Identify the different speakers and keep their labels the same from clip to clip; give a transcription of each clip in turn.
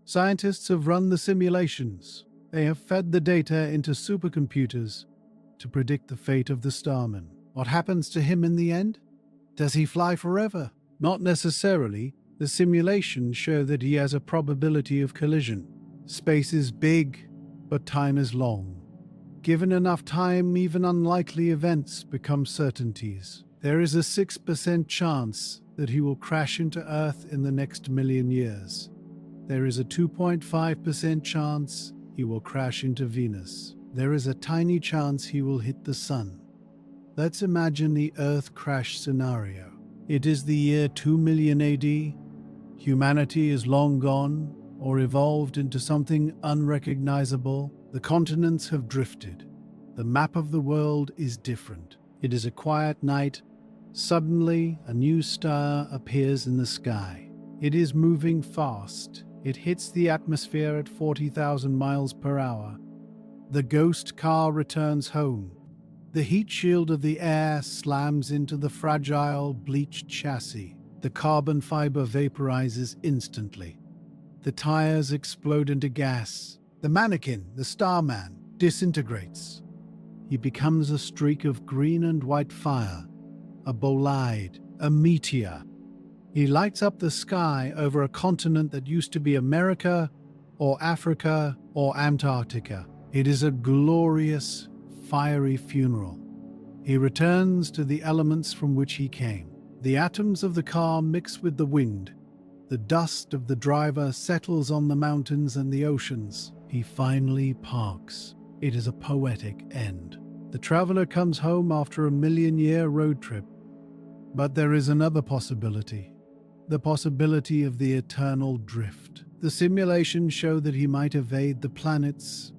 Speaker 1: Scientists have run the simulations. They have fed the data into supercomputers to predict the fate of the Starman. What happens to him in the end? Does he fly forever? Not necessarily. The simulations show that he has a probability of collision. Space is big, but time is long. Given enough time, even unlikely events become certainties. There is a 6% chance that he will crash into Earth in the next million years. There is a 2.5% chance he will crash into Venus. There is a tiny chance he will hit the Sun. Let's imagine the Earth crash scenario. It is the year 2 million AD. Humanity is long gone or evolved into something unrecognizable. The continents have drifted. The map of the world is different. It is a quiet night. Suddenly, a new star appears in the sky. It is moving fast. It hits the atmosphere at 40,000 miles per hour. The ghost car returns home. The heat shield of the air slams into the fragile, bleached chassis. The carbon fiber vaporizes instantly. The tires explode into gas. The mannequin, the Starman, disintegrates. He becomes a streak of green and white fire, a bolide, a meteor. He lights up the sky over a continent that used to be America or Africa or Antarctica. It is a glorious, fiery funeral. He returns to the elements from which he came. The atoms of the car mix with the wind. The dust of the driver settles on the mountains and the oceans. He finally parks. It is a poetic end. The traveler comes home after a million-year road trip. But there is another possibility. The possibility of the eternal drift. The simulations show that he might evade the planets.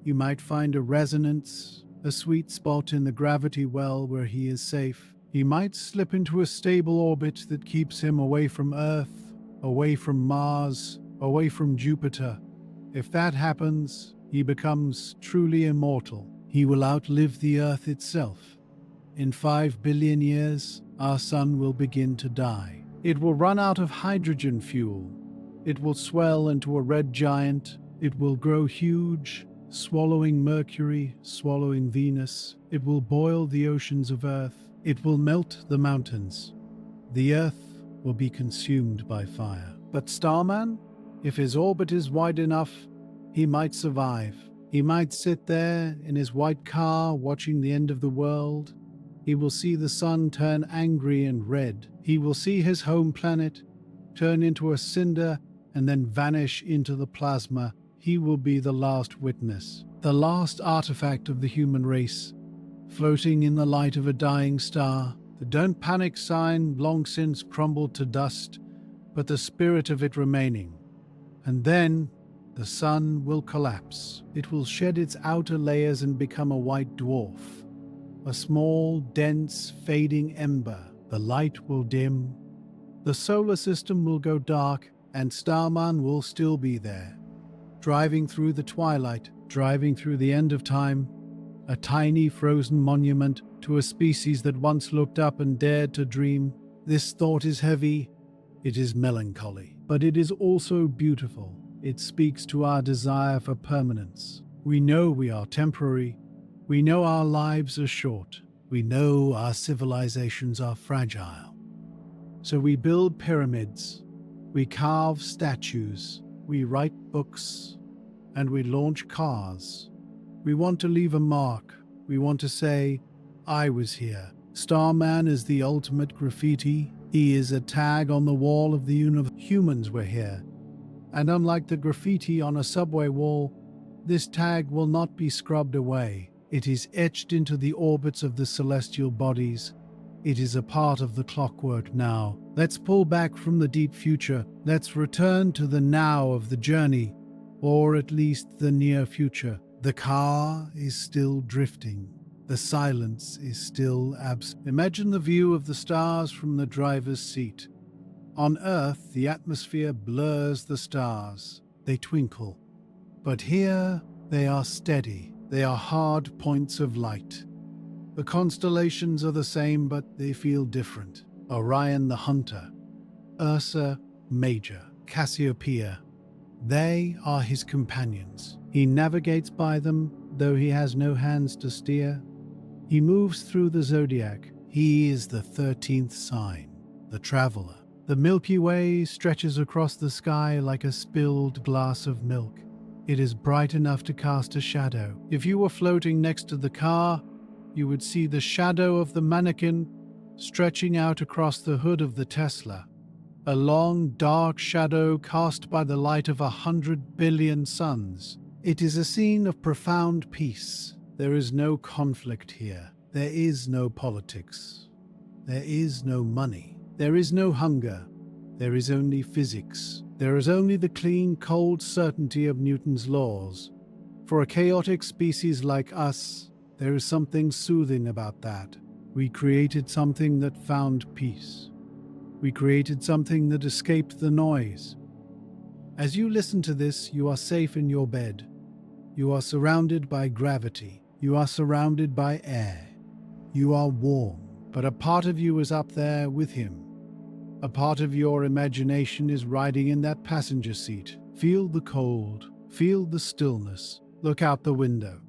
Speaker 1: You might find a resonance, a sweet spot in the gravity well where he is safe. He might slip into a stable orbit that keeps him away from Earth, away from Mars, away from Jupiter. If that happens, he becomes truly immortal. He will outlive the Earth itself. In 5 billion years, our sun will begin to die. It will run out of hydrogen fuel. It will swell into a red giant. It will grow huge, swallowing Mercury, swallowing Venus. It will boil the oceans of Earth. It will melt the mountains. The Earth will be consumed by fire. But Starman, if his orbit is wide enough, he might survive. He might sit there in his white car watching the end of the world. He will see the sun turn angry and red. He will see his home planet turn into a cinder and then vanish into the plasma. He will be the last witness, the last artifact of the human race, floating in the light of a dying star. The don't panic sign long since crumbled to dust, but the spirit of it remaining. And then the sun will collapse. It will shed its outer layers and become a white dwarf, a small, dense, fading ember. The light will dim. The solar system will go dark, and Starman will still be there, driving through the twilight, driving through the end of time, a tiny frozen monument to a species that once looked up and dared to dream. This thought is heavy, it is melancholy, but it is also beautiful. It speaks to our desire for permanence. We know we are temporary. We know our lives are short. We know our civilizations are fragile. So we build pyramids, we carve statues, we write books, and we launch cars. We want to leave a mark. We want to say, I was here. Starman is the ultimate graffiti. He is a tag on the wall of the universe. Humans were here. And unlike the graffiti on a subway wall, this tag will not be scrubbed away. It is etched into the orbits of the celestial bodies. It is a part of the clockwork now. Let's pull back from the deep future. Let's return to the now of the journey, or at least the near future. The car is still drifting. The silence is still absent. Imagine the view of the stars from the driver's seat. On Earth, the atmosphere blurs the stars. They twinkle. But here, they are steady. They are hard points of light. The constellations are the same, but they feel different. Orion the Hunter, Ursa Major, Cassiopeia, They are his companions. He navigates by them, though he has no hands to steer. He moves through the zodiac. He is the 13th sign, the traveler. The Milky Way stretches across the sky like a spilled glass of milk. It is bright enough to cast a shadow. If you were floating next to the car, you would see the shadow of the mannequin stretching out across the hood of the Tesla. A long, dark shadow cast by the light of 100 billion suns. It is a scene of profound peace. There is no conflict here. There is no politics. There is no money. There is no hunger. There is only physics. There is only the clean, cold certainty of Newton's laws. For a chaotic species like us, there is something soothing about that. We created something that found peace. We created something that escaped the noise. As you listen to this, you are safe in your bed. You are surrounded by gravity. You are surrounded by air. You are warm, but a part of you is up there with him. A part of your imagination is riding in that passenger seat. Feel the cold. Feel the stillness. Look out the window.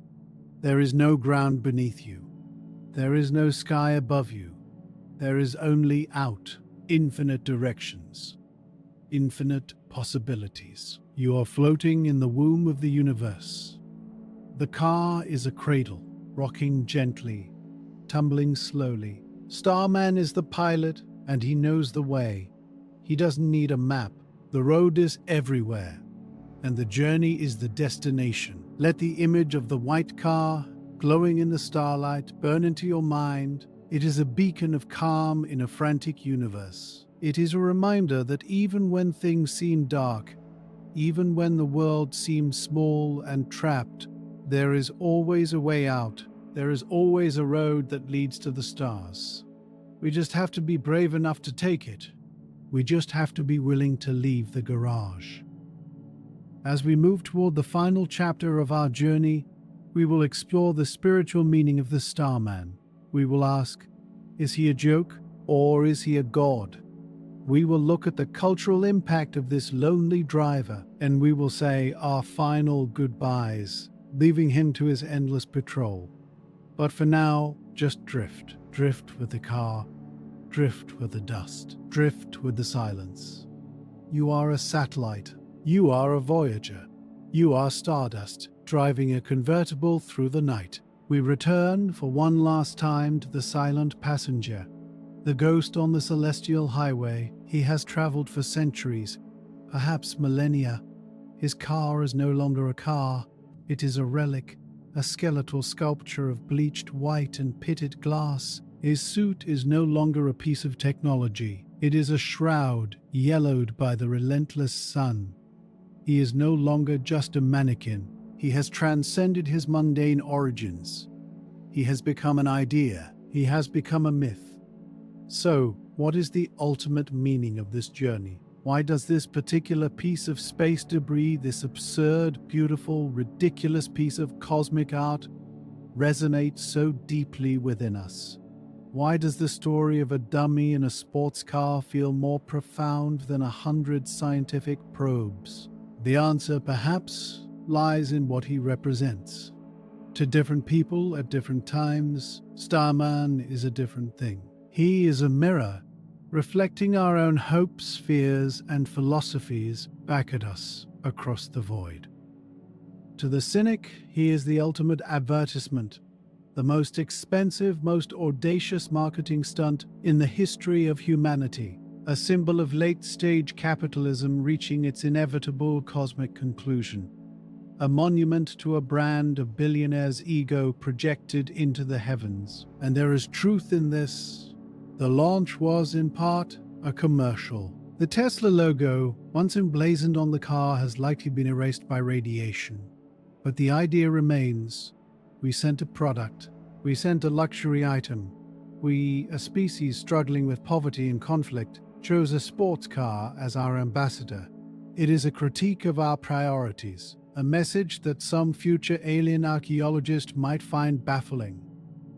Speaker 1: There is no ground beneath you. There is no sky above you. There is only out, infinite directions, infinite possibilities. You are floating in the womb of the universe. The car is a cradle, rocking gently, tumbling slowly. Starman is the pilot, and he knows the way. He doesn't need a map. The road is everywhere, and the journey is the destination. Let the image of the white car, glowing in the starlight, burn into your mind. It is a beacon of calm in a frantic universe. It is a reminder that even when things seem dark, even when the world seems small and trapped, there is always a way out. There is always a road that leads to the stars. We just have to be brave enough to take it. We just have to be willing to leave the garage. As we move toward the final chapter of our journey, we will explore the spiritual meaning of the Starman. We will ask, is he a joke or is he a god? We will look at the cultural impact of this lonely driver, and we will say our final goodbyes, leaving him to his endless patrol. But for now, just drift. Drift with the car. Drift with the dust. Drift with the silence. You are a satellite. You are a Voyager. You are Stardust, driving a convertible through the night. We return for one last time to the silent passenger, the ghost on the celestial highway. He has traveled for centuries, perhaps millennia. His car is no longer a car. It is a relic, a skeletal sculpture of bleached white and pitted glass. His suit is no longer a piece of technology. It is a shroud yellowed by the relentless sun. He is no longer just a mannequin. He has transcended his mundane origins. He has become an idea. He has become a myth. So, what is the ultimate meaning of this journey? Why does this particular piece of space debris, this absurd, beautiful, ridiculous piece of cosmic art, resonate so deeply within us? Why does the story of a dummy in a sports car feel more profound than 100 scientific probes? The answer, perhaps, lies in what he represents. To different people at different times, Starman is a different thing. He is a mirror, reflecting our own hopes, fears, and philosophies back at us across the void. To the cynic, he is the ultimate advertisement, the most expensive, most audacious marketing stunt in the history of humanity, a symbol of late-stage capitalism reaching its inevitable cosmic conclusion, a monument to a brand of billionaires' ego projected into the heavens. And there is truth in this. The launch was, in part, a commercial. The Tesla logo, once emblazoned on the car, has likely been erased by radiation. But the idea remains. We sent a product. We sent a luxury item. We, a species struggling with poverty and conflict, chose a sports car as our ambassador. It is a critique of our priorities, a message that some future alien archaeologist might find baffling.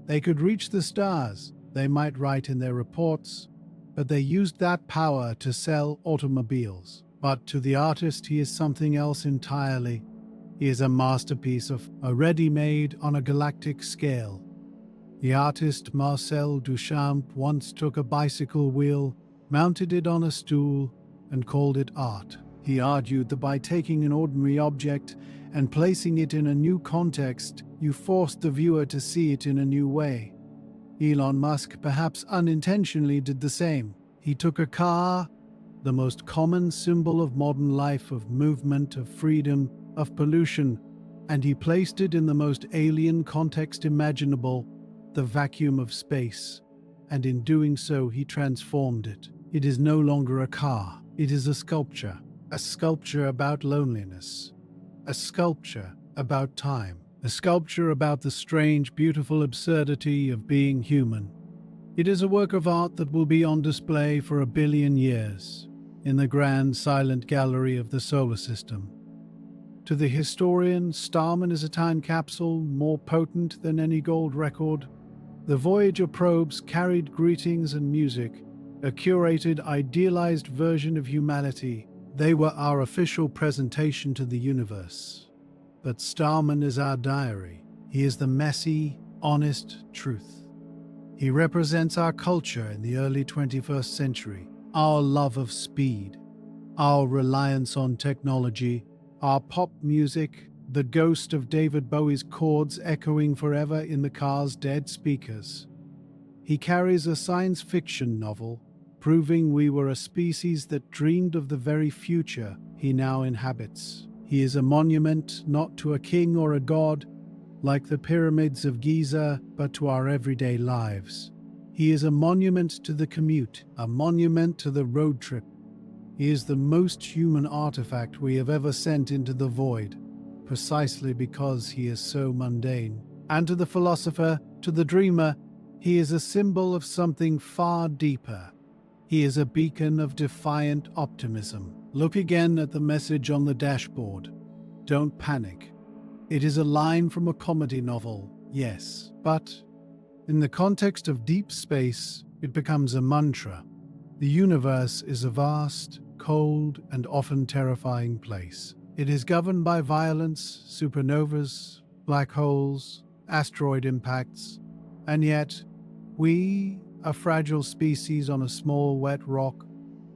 Speaker 1: They could reach the stars, they might write in their reports, but they used that power to sell automobiles. But to the artist, he is something else entirely. He is a masterpiece of a ready-made on a galactic scale. The artist Marcel Duchamp once took a bicycle wheel, mounted it on a stool, and called it art. He argued that by taking an ordinary object and placing it in a new context, you forced the viewer to see it in a new way. Elon Musk, perhaps unintentionally, did the same. He took a car, the most common symbol of modern life, of movement, of freedom, of pollution, and he placed it in the most alien context imaginable, the vacuum of space. And in doing so, he transformed it. It is no longer a car. It is a sculpture about loneliness, a sculpture about time, a sculpture about the strange, beautiful absurdity of being human. It is a work of art that will be on display for 1 billion years in the grand silent gallery of the solar system. To the historian, Starman is a time capsule more potent than any gold record. The Voyager probes carried greetings and music, a curated, idealized version of humanity. They were our official presentation to the universe. But Starman is our diary. He is the messy, honest truth. He represents our culture in the early 21st century, our love of speed, our reliance on technology, our pop music, the ghost of David Bowie's chords echoing forever in the car's dead speakers. He carries a science fiction novel, proving we were a species that dreamed of the very future he now inhabits. He is a monument not to a king or a god, like the pyramids of Giza, but to our everyday lives. He is a monument to the commute, a monument to the road trip. He is the most human artifact we have ever sent into the void, precisely because he is so mundane. And to the philosopher, to the dreamer, he is a symbol of something far deeper. He is a beacon of defiant optimism. Look again at the message on the dashboard. Don't panic. It is a line from a comedy novel, yes, but in the context of deep space, it becomes a mantra. The universe is a vast, cold, and often terrifying place. It is governed by violence, supernovas, black holes, asteroid impacts, and yet we, a fragile species on a small wet rock,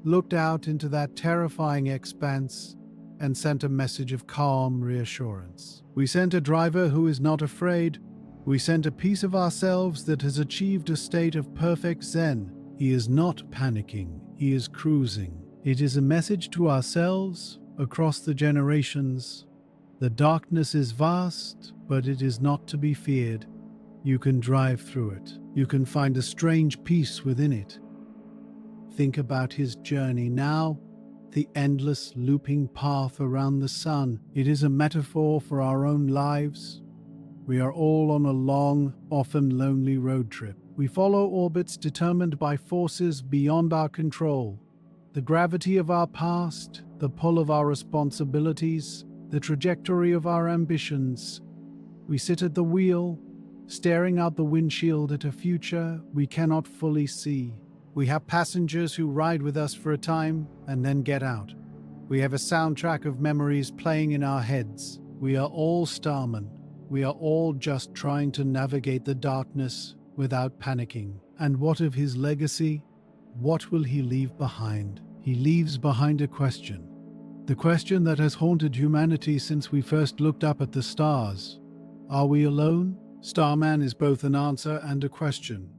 Speaker 1: looked out into that terrifying expanse and sent a message of calm reassurance. We sent a driver who is not afraid. We sent a piece of ourselves that has achieved a state of perfect zen. He is not panicking, he is cruising. It is a message to ourselves, across the generations. The darkness is vast, but it is not to be feared. You can drive through it. You can find a strange peace within it. Think about his journey now, the endless looping path around the sun. It is a metaphor for our own lives. We are all on a long, often lonely road trip. We follow orbits determined by forces beyond our control. The gravity of our past, the pull of our responsibilities, the trajectory of our ambitions. We sit at the wheel, staring out the windshield at a future we cannot fully see. We have passengers who ride with us for a time and then get out. We have a soundtrack of memories playing in our heads. We are all Starman. We are all just trying to navigate the darkness without panicking. And what of his legacy? What will he leave behind? He leaves behind a question. The question that has haunted humanity since we first looked up at the stars. Are we alone? Starman is both an answer and a question.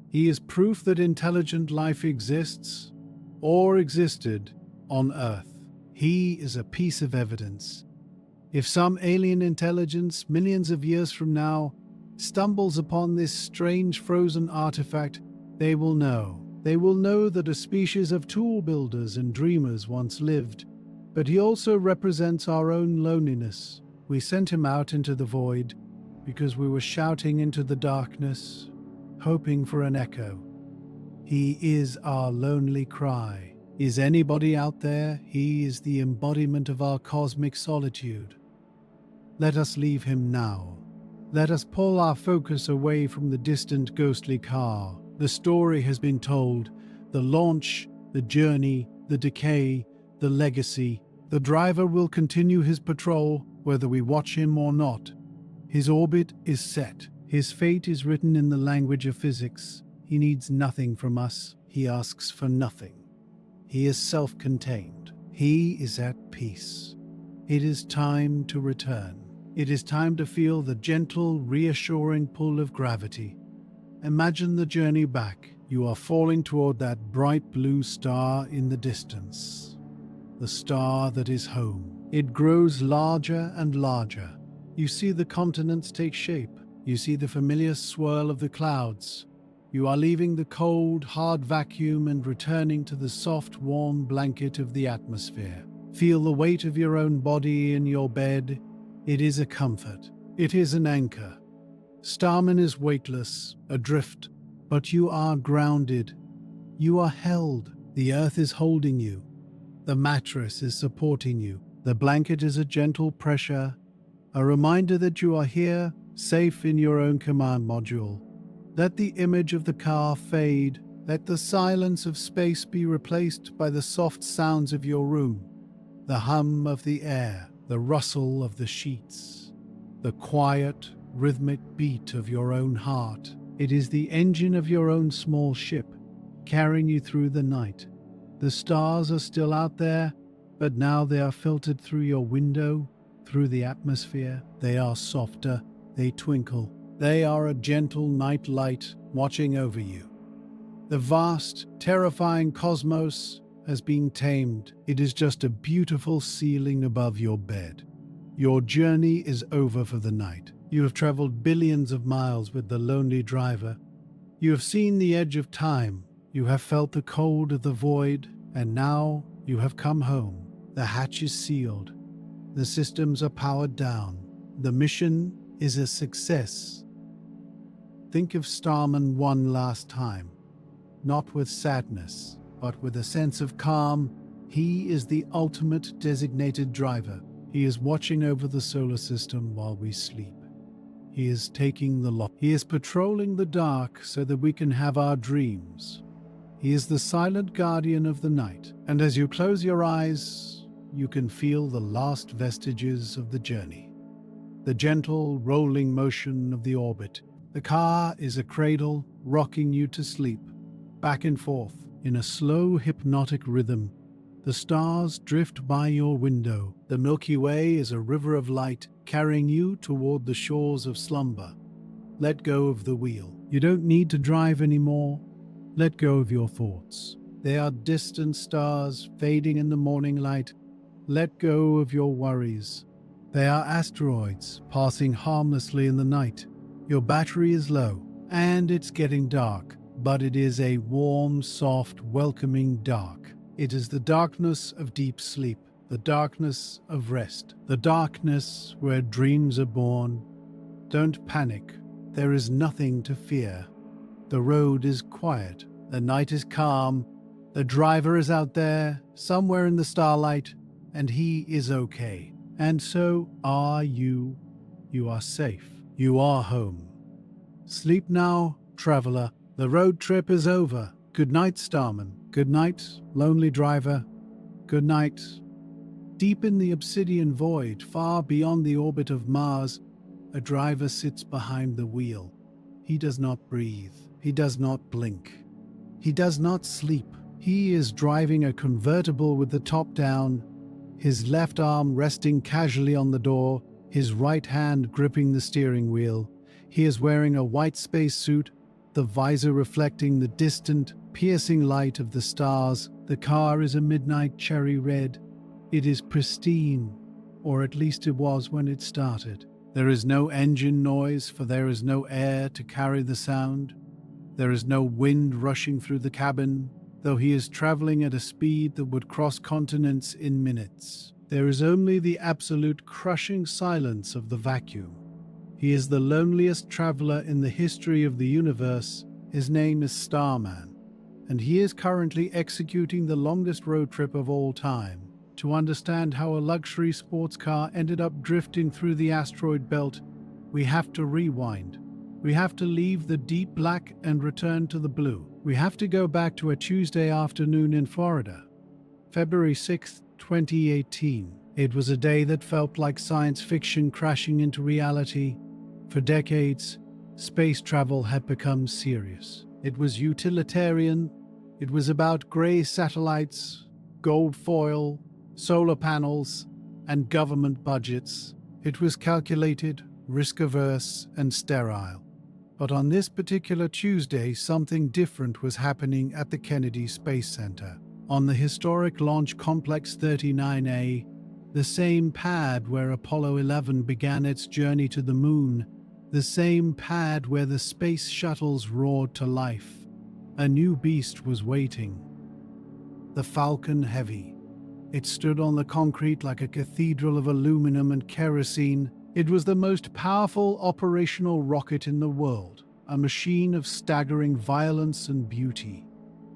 Speaker 1: He is proof that intelligent life exists, or existed, on Earth. He is a piece of evidence. If some alien intelligence, millions of years from now, stumbles upon this strange frozen artifact, they will know. They will know that a species of tool builders and dreamers once lived. But he also represents our own loneliness. We sent him out into the void because we were shouting into the darkness, hoping for an echo. He is our lonely cry. Is anybody out there? He is the embodiment of our cosmic solitude. Let us leave him now. Let us pull our focus away from the distant ghostly car. The story has been told. The launch, the journey, the decay, the legacy. The driver will continue his patrol whether we watch him or not. His orbit is set. His fate is written in the language of physics. He needs nothing from us. He asks for nothing. He is self-contained. He is at peace. It is time to return. It is time to feel the gentle, reassuring pull of gravity. Imagine the journey back. You are falling toward that bright blue star in the distance. The star that is home. It grows larger and larger. You see the continents take shape. You see the familiar swirl of the clouds. You are leaving the cold, hard vacuum and returning to the soft, warm blanket of the atmosphere. Feel the weight of your own body in your bed. It is a comfort. It is an anchor. Starman is weightless, adrift, but you are grounded. You are held. The earth is holding you. The mattress is supporting you. The blanket is a gentle pressure, a reminder that you are here, safe in your own command module. Let the image of the car fade. Let the silence of space be replaced by the soft sounds of your room. The hum of the air, the rustle of the sheets, the quiet, rhythmic beat of your own heart. It is the engine of your own small ship, carrying you through the night. The stars are still out there, but now they are filtered through your window, through the atmosphere. They are softer, they twinkle. They are a gentle night light watching over you. The vast, terrifying cosmos has been tamed. It is just a beautiful ceiling above your bed. Your journey is over for the night. You have traveled billions of miles with the lonely driver. You have seen the edge of time. You have felt the cold of the void, and now you have come home. The hatch is sealed. The systems are powered down. The mission is a success. Think of Starman one last time, not with sadness, but with a sense of calm. He is the ultimate designated driver. He is watching over the solar system while we sleep. He is taking the lot. He is patrolling the dark so that we can have our dreams. He is the silent guardian of the night. And as you close your eyes, you can feel the last vestiges of the journey. The gentle, rolling motion of the orbit. The car is a cradle, rocking you to sleep, back and forth, in a slow, hypnotic rhythm. The stars drift by your window. The Milky Way is a river of light, carrying you toward the shores of slumber. Let go of the wheel. You don't need to drive anymore. Let go of your thoughts. They are distant stars fading in the morning light. Let go of your worries. They are asteroids passing harmlessly in the night. Your battery is low, and it's getting dark, but it is a warm, soft, welcoming dark. It is the darkness of deep sleep, the darkness of rest, the darkness where dreams are born. Don't panic. There is nothing to fear. The road is quiet. The night is calm. The driver is out there, somewhere in the starlight, and he is okay. And so are you. You are safe. You are home. Sleep now, traveler. The road trip is over. Good night, Starman. Good night, lonely driver. Good night. Deep in the obsidian void, far beyond the orbit of Mars, a driver sits behind the wheel. He does not breathe. He does not blink. He does not sleep. He is driving a convertible with the top down, his left arm resting casually on the door, his right hand gripping the steering wheel. He is wearing a white spacesuit, the visor reflecting the distant, piercing light of the stars. The car is a midnight cherry red. It is pristine, or at least it was when it started. There is no engine noise, for there is no air to carry the sound. There is no wind rushing through the cabin, though he is traveling at a speed that would cross continents in minutes. There is only the absolute crushing silence of the vacuum. He is the loneliest traveler in the history of the universe. His name is Starman, and he is currently executing the longest road trip of all time. To understand how a luxury sports car ended up drifting through the asteroid belt, we have to rewind. We have to leave the deep black and return to the blue. We have to go back to a Tuesday afternoon in Florida, February 6th, 2018. It was a day that felt like science fiction crashing into reality. For decades, space travel had become serious. It was utilitarian. It was about grey satellites, gold foil, solar panels, and government budgets. It was calculated, risk-averse, and sterile. But on this particular Tuesday, something different was happening at the Kennedy Space Center. On the historic Launch Complex 39A, the same pad where Apollo 11 began its journey to the moon, the same pad where the space shuttles roared to life, a new beast was waiting. The Falcon Heavy. It stood on the concrete like a cathedral of aluminum and kerosene. It was the most powerful operational rocket in the world, a machine of staggering violence and beauty.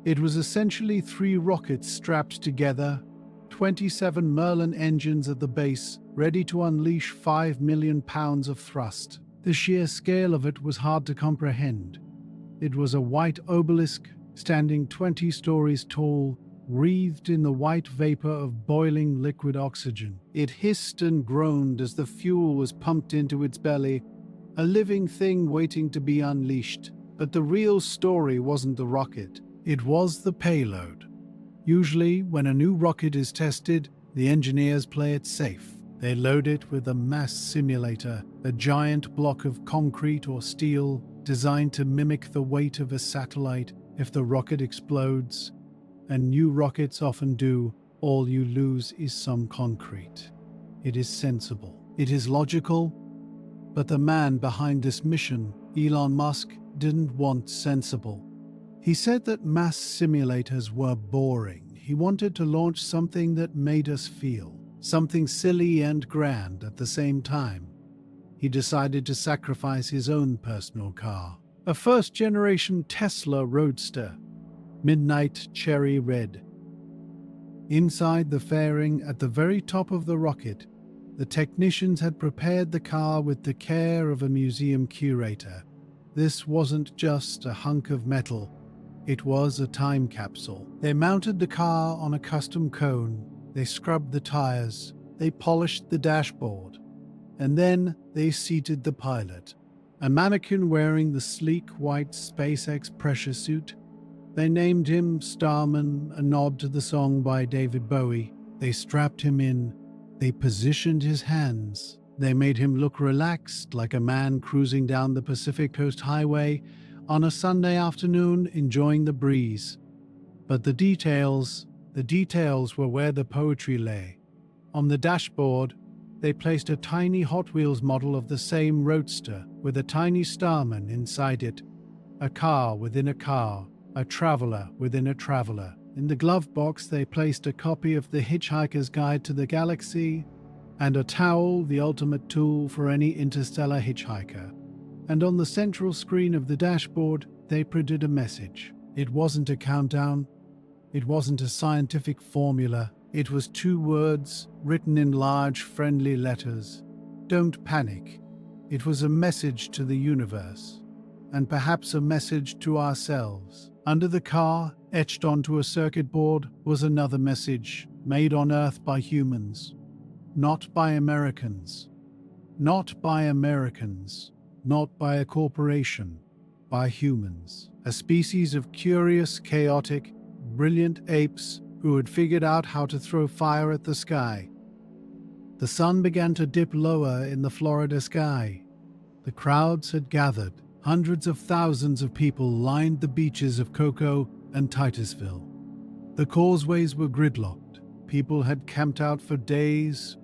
Speaker 1: It was essentially 3 rockets strapped together, 27 Merlin engines at the base, ready to unleash 5 million pounds of thrust. The sheer scale of it was hard to comprehend. It was a white obelisk, standing 20 stories tall, wreathed in the white vapor of boiling liquid oxygen. It hissed and groaned as the fuel was pumped into its belly, a living thing waiting to be unleashed. But the real story wasn't the rocket, it was the payload. Usually, when a new rocket is tested, the engineers play it safe. They load it with a mass simulator, a giant block of concrete or steel designed to mimic the weight of a satellite. If the rocket explodes, and new rockets often do, all you lose is some concrete. It is sensible. It is logical. But the man behind this mission, Elon Musk, didn't want sensible. He said that mass simulators were boring. He wanted to launch something that made us feel, something silly and grand at the same time. He decided to sacrifice his own personal car, a first-generation Tesla Roadster, midnight cherry red. Inside the fairing at the very top of the rocket, the technicians had prepared the car with the care of a museum curator. This wasn't just a hunk of metal. It was a time capsule. They mounted the car on a custom cone, they scrubbed the tires, they polished the dashboard, and then they seated the pilot, a mannequin wearing the sleek white SpaceX pressure suit. They named him Starman, a nod to the song by David Bowie. They strapped him in, they positioned his hands, they made him look relaxed like a man cruising down the Pacific Coast Highway on a Sunday afternoon enjoying the breeze. But the details were where the poetry lay. On the dashboard, they placed a tiny Hot Wheels model of the same Roadster with a tiny Starman inside it, a car within a car, a traveler within a traveler. In the glove box, they placed a copy of The Hitchhiker's Guide to the Galaxy and a towel, the ultimate tool for any interstellar hitchhiker. And on the central screen of the dashboard, they printed a message. It wasn't a countdown. It wasn't a scientific formula. It was 2 words written in large, friendly letters. Don't panic. It was a message to the universe, and perhaps a message to ourselves. Under the car, etched onto a circuit board, was another message, made on Earth by humans. Not by Americans. Not by Americans. Not by a corporation. By humans. A species of curious, chaotic, brilliant apes who had figured out how to throw fire at the sky. The sun began to dip lower in the Florida sky. The crowds had gathered. Hundreds of thousands of people lined the beaches of Cocoa and Titusville. The causeways were gridlocked. People had camped out for days.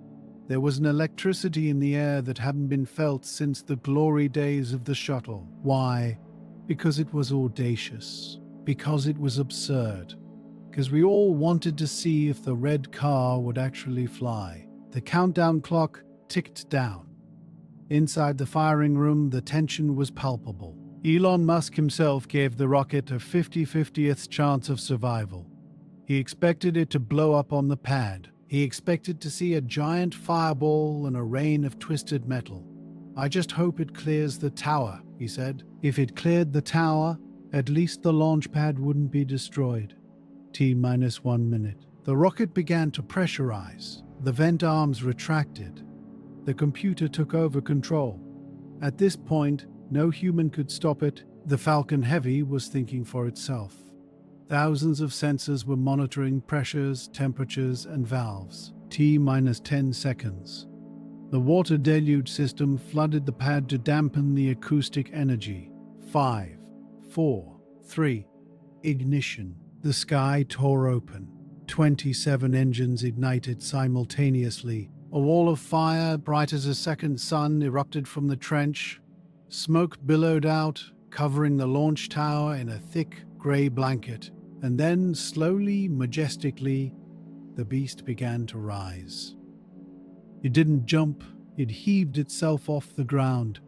Speaker 1: There was an electricity in the air that hadn't been felt since the glory days of the shuttle. Why? Because it was audacious. Because it was absurd. Because we all wanted to see if the red car would actually fly. The countdown clock ticked down. Inside the firing room, the tension was palpable. Elon Musk himself gave the rocket a 50/50th chance of survival. He expected it to blow up on the pad. He expected to see a giant fireball and a rain of twisted metal. I just hope it clears the tower, he said. If it cleared the tower, at least the launch pad wouldn't be destroyed. T-1 minute. The rocket began to pressurize. The vent arms retracted. The computer took over control. At this point, no human could stop it. The Falcon Heavy was thinking for itself. Thousands of sensors were monitoring pressures, temperatures, and valves. T-10 seconds. The water deluge system flooded the pad to dampen the acoustic energy. 5, 4, 3. Ignition. The sky tore open. 27 engines ignited simultaneously. A wall of fire, bright as a second sun, erupted from the trench. Smoke billowed out, covering the launch tower in a thick grey blanket. And then, slowly, majestically, the beast began to rise. It didn't jump, it heaved itself off the ground.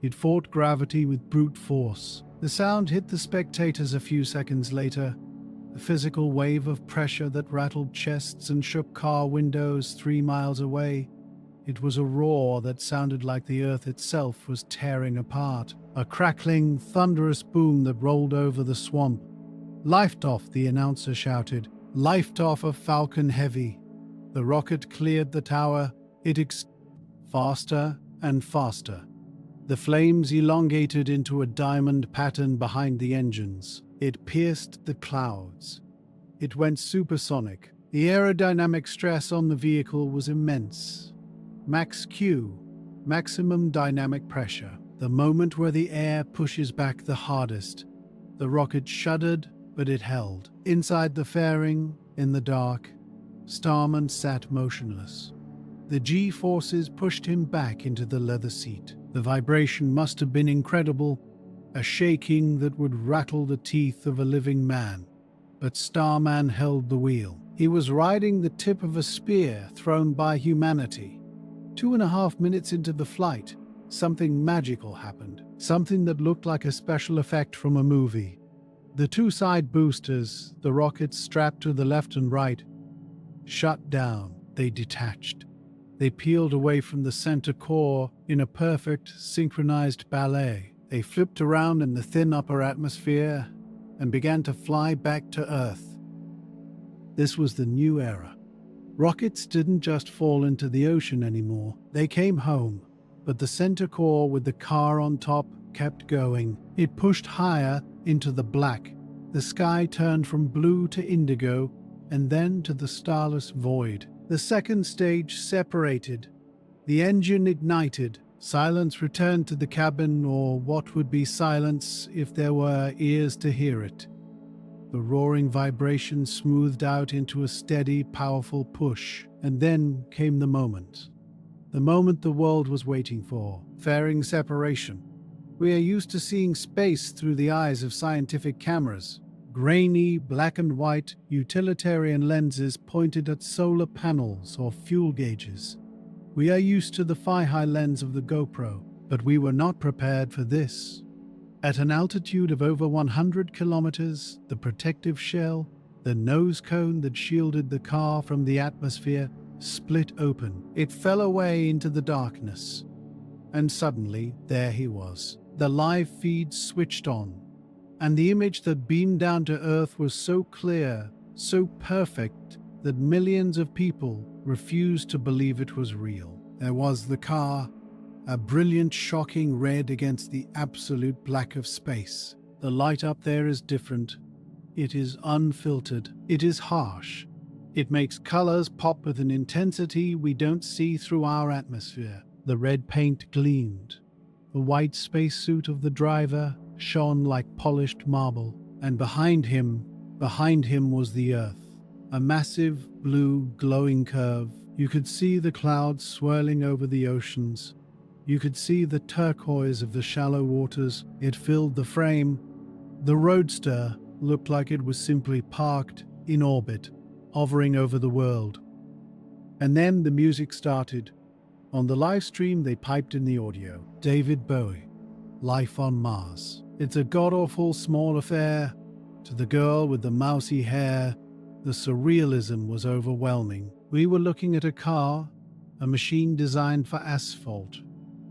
Speaker 1: It fought gravity with brute force. The sound hit the spectators a few seconds later, a physical wave of pressure that rattled chests and shook car windows 3 miles away. It was a roar that sounded like the earth itself was tearing apart, a crackling, thunderous boom that rolled over the swamp. "Liftoff," the announcer shouted. "Liftoff of Falcon Heavy." The rocket cleared the tower. Faster and faster. The flames elongated into a diamond pattern behind the engines. It pierced the clouds. It went supersonic. The aerodynamic stress on the vehicle was immense. Max Q, maximum dynamic pressure, the moment where the air pushes back the hardest. The rocket shuddered, but it held. Inside the fairing, in the dark, Starman sat motionless. The G-forces pushed him back into the leather seat. The vibration must have been incredible, a shaking that would rattle the teeth of a living man. But Starman held the wheel. He was riding the tip of a spear thrown by humanity. 2.5 minutes into the flight, something magical happened. Something that looked like a special effect from a movie. The two side boosters, the rockets strapped to the left and right, shut down. They detached. They peeled away from the center core in a perfect, synchronized ballet. They flipped around in the thin upper atmosphere and began to fly back to Earth. This was the new era. Rockets didn't just fall into the ocean anymore. They came home, but the center core with the car on top kept going. It pushed higher into the black. The sky turned from blue to indigo and then to the starless void. The second stage separated. The engine ignited. Silence returned to the cabin, or what would be silence if there were ears to hear it. The roaring vibration smoothed out into a steady, powerful push. And then came the moment. The moment the world was waiting for. Fairing separation. We are used to seeing space through the eyes of scientific cameras. Grainy, black and white, utilitarian lenses pointed at solar panels or fuel gauges. We are used to the Fi-Hi lens of the GoPro, but we were not prepared for this. At an altitude of over 100 kilometers, the protective shell, the nose cone that shielded the car from the atmosphere, split open. It fell away into the darkness. And suddenly, there he was. The live feed switched on. And the image that beamed down to Earth was so clear, so perfect, that millions of people refused to believe it was real. There was the car, a brilliant, shocking red against the absolute black of space. The light up there is different. It is unfiltered. It is harsh. It makes colors pop with an intensity we don't see through our atmosphere. The red paint gleamed. The white spacesuit of the driver shone like polished marble, and behind him was the Earth, a massive blue glowing curve. You could see the clouds swirling over the oceans. You could see the turquoise of the shallow waters. It filled the frame. The Roadster looked like it was simply parked in orbit, hovering over the world. And then the music started. On the live stream, they piped in the audio. David Bowie, Life on Mars. It's a god-awful small affair. To the girl with the mousy hair, the surrealism was overwhelming. We were looking at a car, a machine designed for asphalt,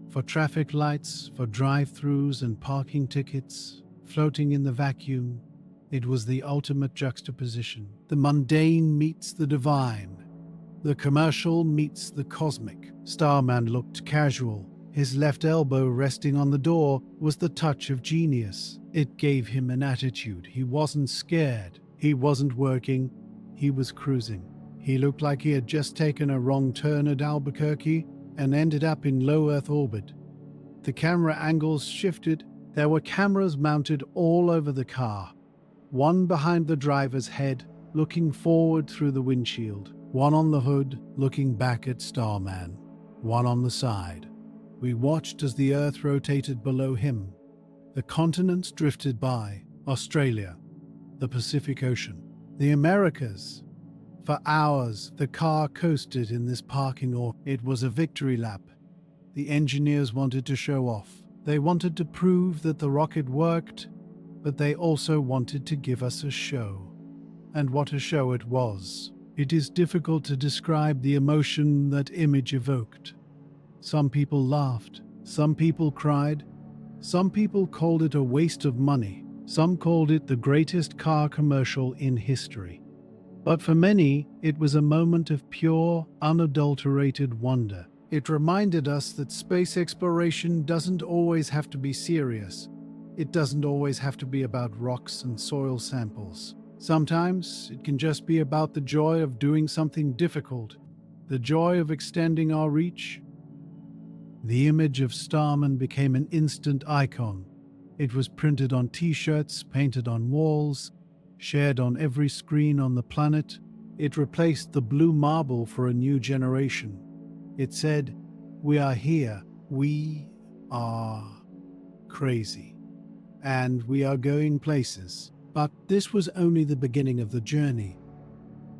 Speaker 1: for traffic lights, for drive-thrus and parking tickets, floating in the vacuum. It was the ultimate juxtaposition. The mundane meets the divine. The commercial meets the cosmic. Starman looked casual. His left elbow resting on the door was the touch of genius. It gave him an attitude. He wasn't scared. He wasn't working. He was cruising. He looked like he had just taken a wrong turn at Albuquerque and ended up in low Earth orbit. The camera angles shifted. There were cameras mounted all over the car. One behind the driver's head, looking forward through the windshield. One on the hood, looking back at Starman. One on the side. We watched as the Earth rotated below him. The continents drifted by. Australia, the Pacific Ocean, the Americas. For hours, the car coasted in this parking lot. It was a victory lap. The engineers wanted to show off. They wanted to prove that the rocket worked, but they also wanted to give us a show. And what a show it was. It is difficult to describe the emotion that image evoked. Some people laughed. Some people cried. Some people called it a waste of money. Some called it the greatest car commercial in history. But for many, it was a moment of pure, unadulterated wonder. It reminded us that space exploration doesn't always have to be serious. It doesn't always have to be about rocks and soil samples. Sometimes it can just be about the joy of doing something difficult, the joy of extending our reach. The image of Starman became an instant icon. It was printed on t-shirts, painted on walls, shared on every screen on the planet. It replaced the blue marble for a new generation. It said, "We are here. We are crazy. And we are going places." But this was only the beginning of the journey.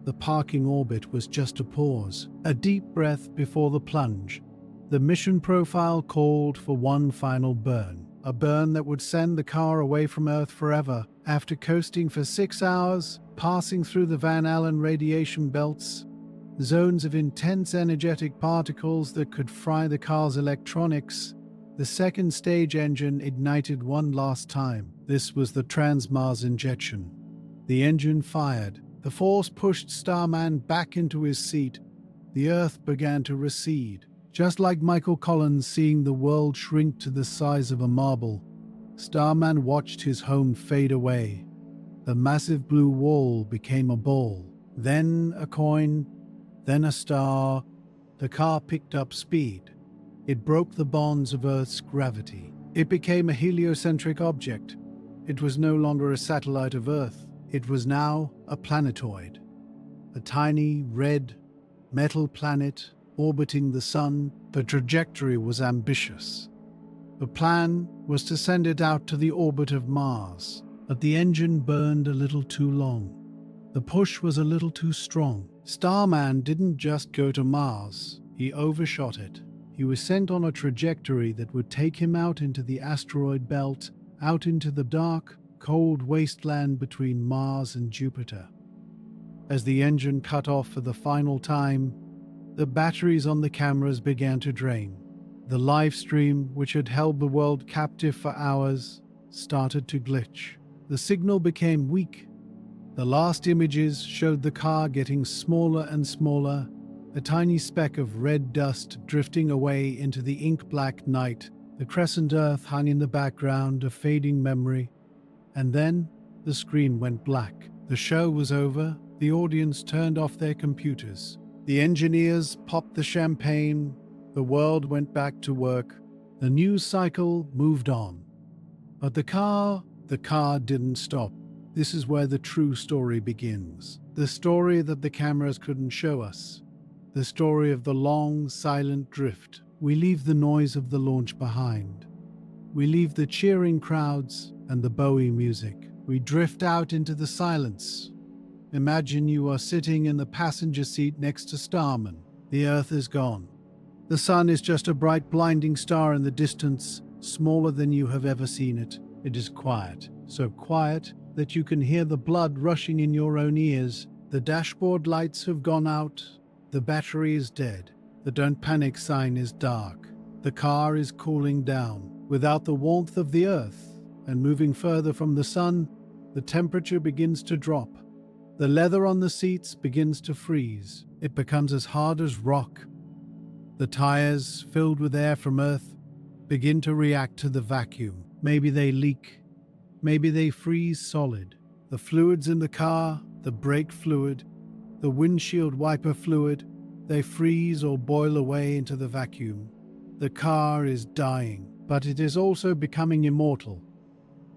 Speaker 1: The parking orbit was just a pause, a deep breath before the plunge. The mission profile called for one final burn, a burn that would send the car away from Earth forever. After coasting for 6 hours, passing through the Van Allen radiation belts, zones of intense energetic particles that could fry the car's electronics, the second stage engine ignited one last time. This was the Trans-Mars injection. The engine fired. The force pushed Starman back into his seat. The Earth began to recede. Just like Michael Collins seeing the world shrink to the size of a marble, Starman watched his home fade away. The massive blue wall became a ball, then a coin, then a star. The car picked up speed. It broke the bonds of Earth's gravity. It became a heliocentric object. It was no longer a satellite of Earth. It was now a planetoid. A tiny, red, metal planet orbiting the sun. The trajectory was ambitious. The plan was to send it out to the orbit of Mars, but the engine burned a little too long. The push was a little too strong. Starman didn't just go to Mars, he overshot it. He was sent on a trajectory that would take him out into the asteroid belt, out into the dark, cold wasteland between Mars and Jupiter. As the engine cut off for the final time, the batteries on the cameras began to drain. The live stream, which had held the world captive for hours, started to glitch. The signal became weak. The last images showed the car getting smaller and smaller, a tiny speck of red dust drifting away into the ink-black night. The crescent Earth hung in the background, a fading memory. And then the screen went black. The show was over. The audience turned off their computers. The engineers popped the champagne. The world went back to work. The news cycle moved on. But the car didn't stop. This is where the true story begins. The story that the cameras couldn't show us. The story of the long, silent drift. We leave the noise of the launch behind. We leave the cheering crowds and the Bowie music. We drift out into the silence. Imagine you are sitting in the passenger seat next to Starman. The Earth is gone. The sun is just a bright, blinding star in the distance, smaller than you have ever seen it. It is quiet, so quiet that you can hear the blood rushing in your own ears. The dashboard lights have gone out. The battery is dead. The don't panic sign is dark. The car is cooling down. Without the warmth of the Earth and moving further from the sun, The temperature begins to drop. The leather on the seats begins to freeze. It becomes as hard as rock. The tires, filled with air from Earth, begin to react to the vacuum. Maybe they leak. Maybe they freeze solid. The fluids in the car, the brake fluid, the windshield wiper fluid, they freeze or boil away into the vacuum. The car is dying, but it is also becoming immortal.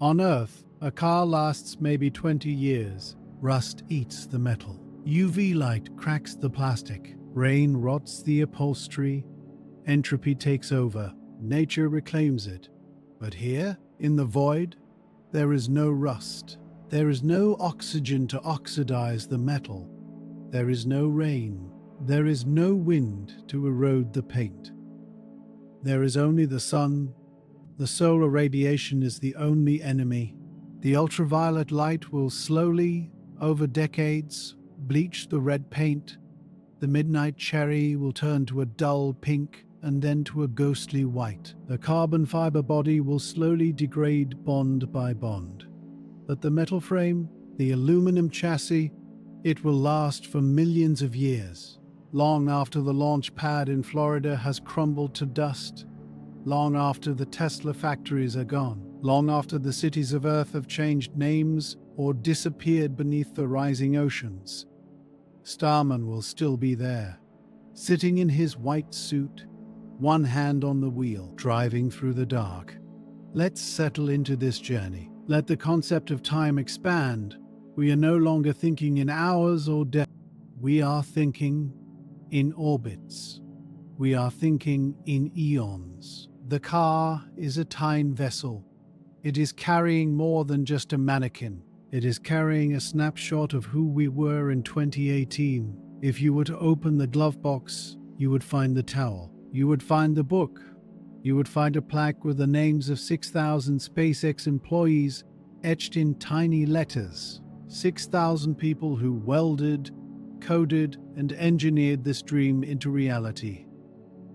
Speaker 1: On Earth, a car lasts maybe 20 years. Rust eats the metal. UV light cracks the plastic. Rain rots the upholstery. Entropy takes over. Nature reclaims it. But here, in the void, there is no rust. There is no oxygen to oxidize the metal. There is no rain. There is no wind to erode the paint. There is only the sun. The solar radiation is the only enemy. The ultraviolet light will slowly, over decades, bleach the red paint. The midnight cherry will turn to a dull pink and then to a ghostly white. The carbon fiber body will slowly degrade bond by bond. But the metal frame, the aluminum chassis, it will last for millions of years. Long after the launch pad in Florida has crumbled to dust. Long after the Tesla factories are gone. Long after the cities of Earth have changed names or disappeared beneath the rising oceans. Starman will still be there, sitting in his white suit, one hand on the wheel, driving through the dark. Let's settle into this journey. Let the concept of time expand. We are no longer thinking in hours or days. We are thinking in orbits. We are thinking in eons. The car is a tiny vessel. It is carrying more than just a mannequin. It is carrying a snapshot of who we were in 2018. If you were to open the glove box, you would find the towel. You would find the book. You would find a plaque with the names of 6,000 SpaceX employees etched in tiny letters. 6,000 people who welded, coded, and engineered this dream into reality.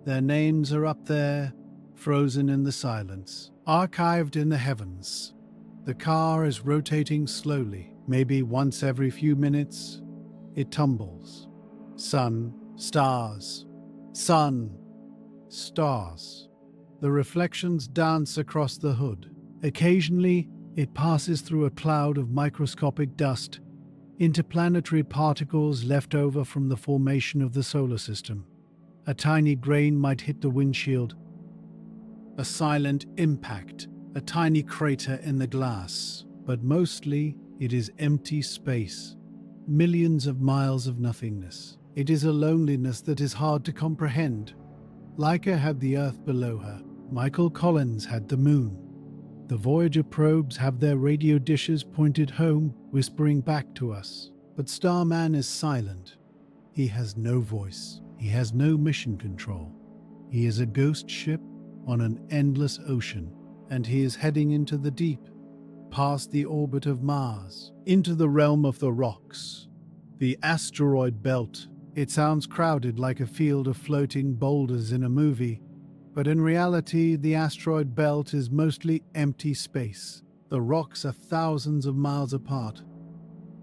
Speaker 1: Their names are up there, frozen in the silence, archived in the heavens. The car is rotating slowly, maybe once every few minutes. It tumbles. Sun, stars. Sun, stars. The reflections dance across the hood. Occasionally, it passes through a cloud of microscopic dust, interplanetary particles left over from the formation of the solar system. A tiny grain might hit the windshield. A silent impact, a tiny crater in the glass. But mostly, it is empty space. Millions of miles of nothingness. It is a loneliness that is hard to comprehend. Laika had the Earth below her. Michael Collins had the Moon. The Voyager probes have their radio dishes pointed home, whispering back to us. But Starman is silent. He has no voice. He has no mission control. He is a ghost ship on an endless ocean, and he is heading into the deep, past the orbit of Mars, into the realm of the rocks, the asteroid belt. It sounds crowded like a field of floating boulders in a movie, but in reality, the asteroid belt is mostly empty space. The rocks are thousands of miles apart.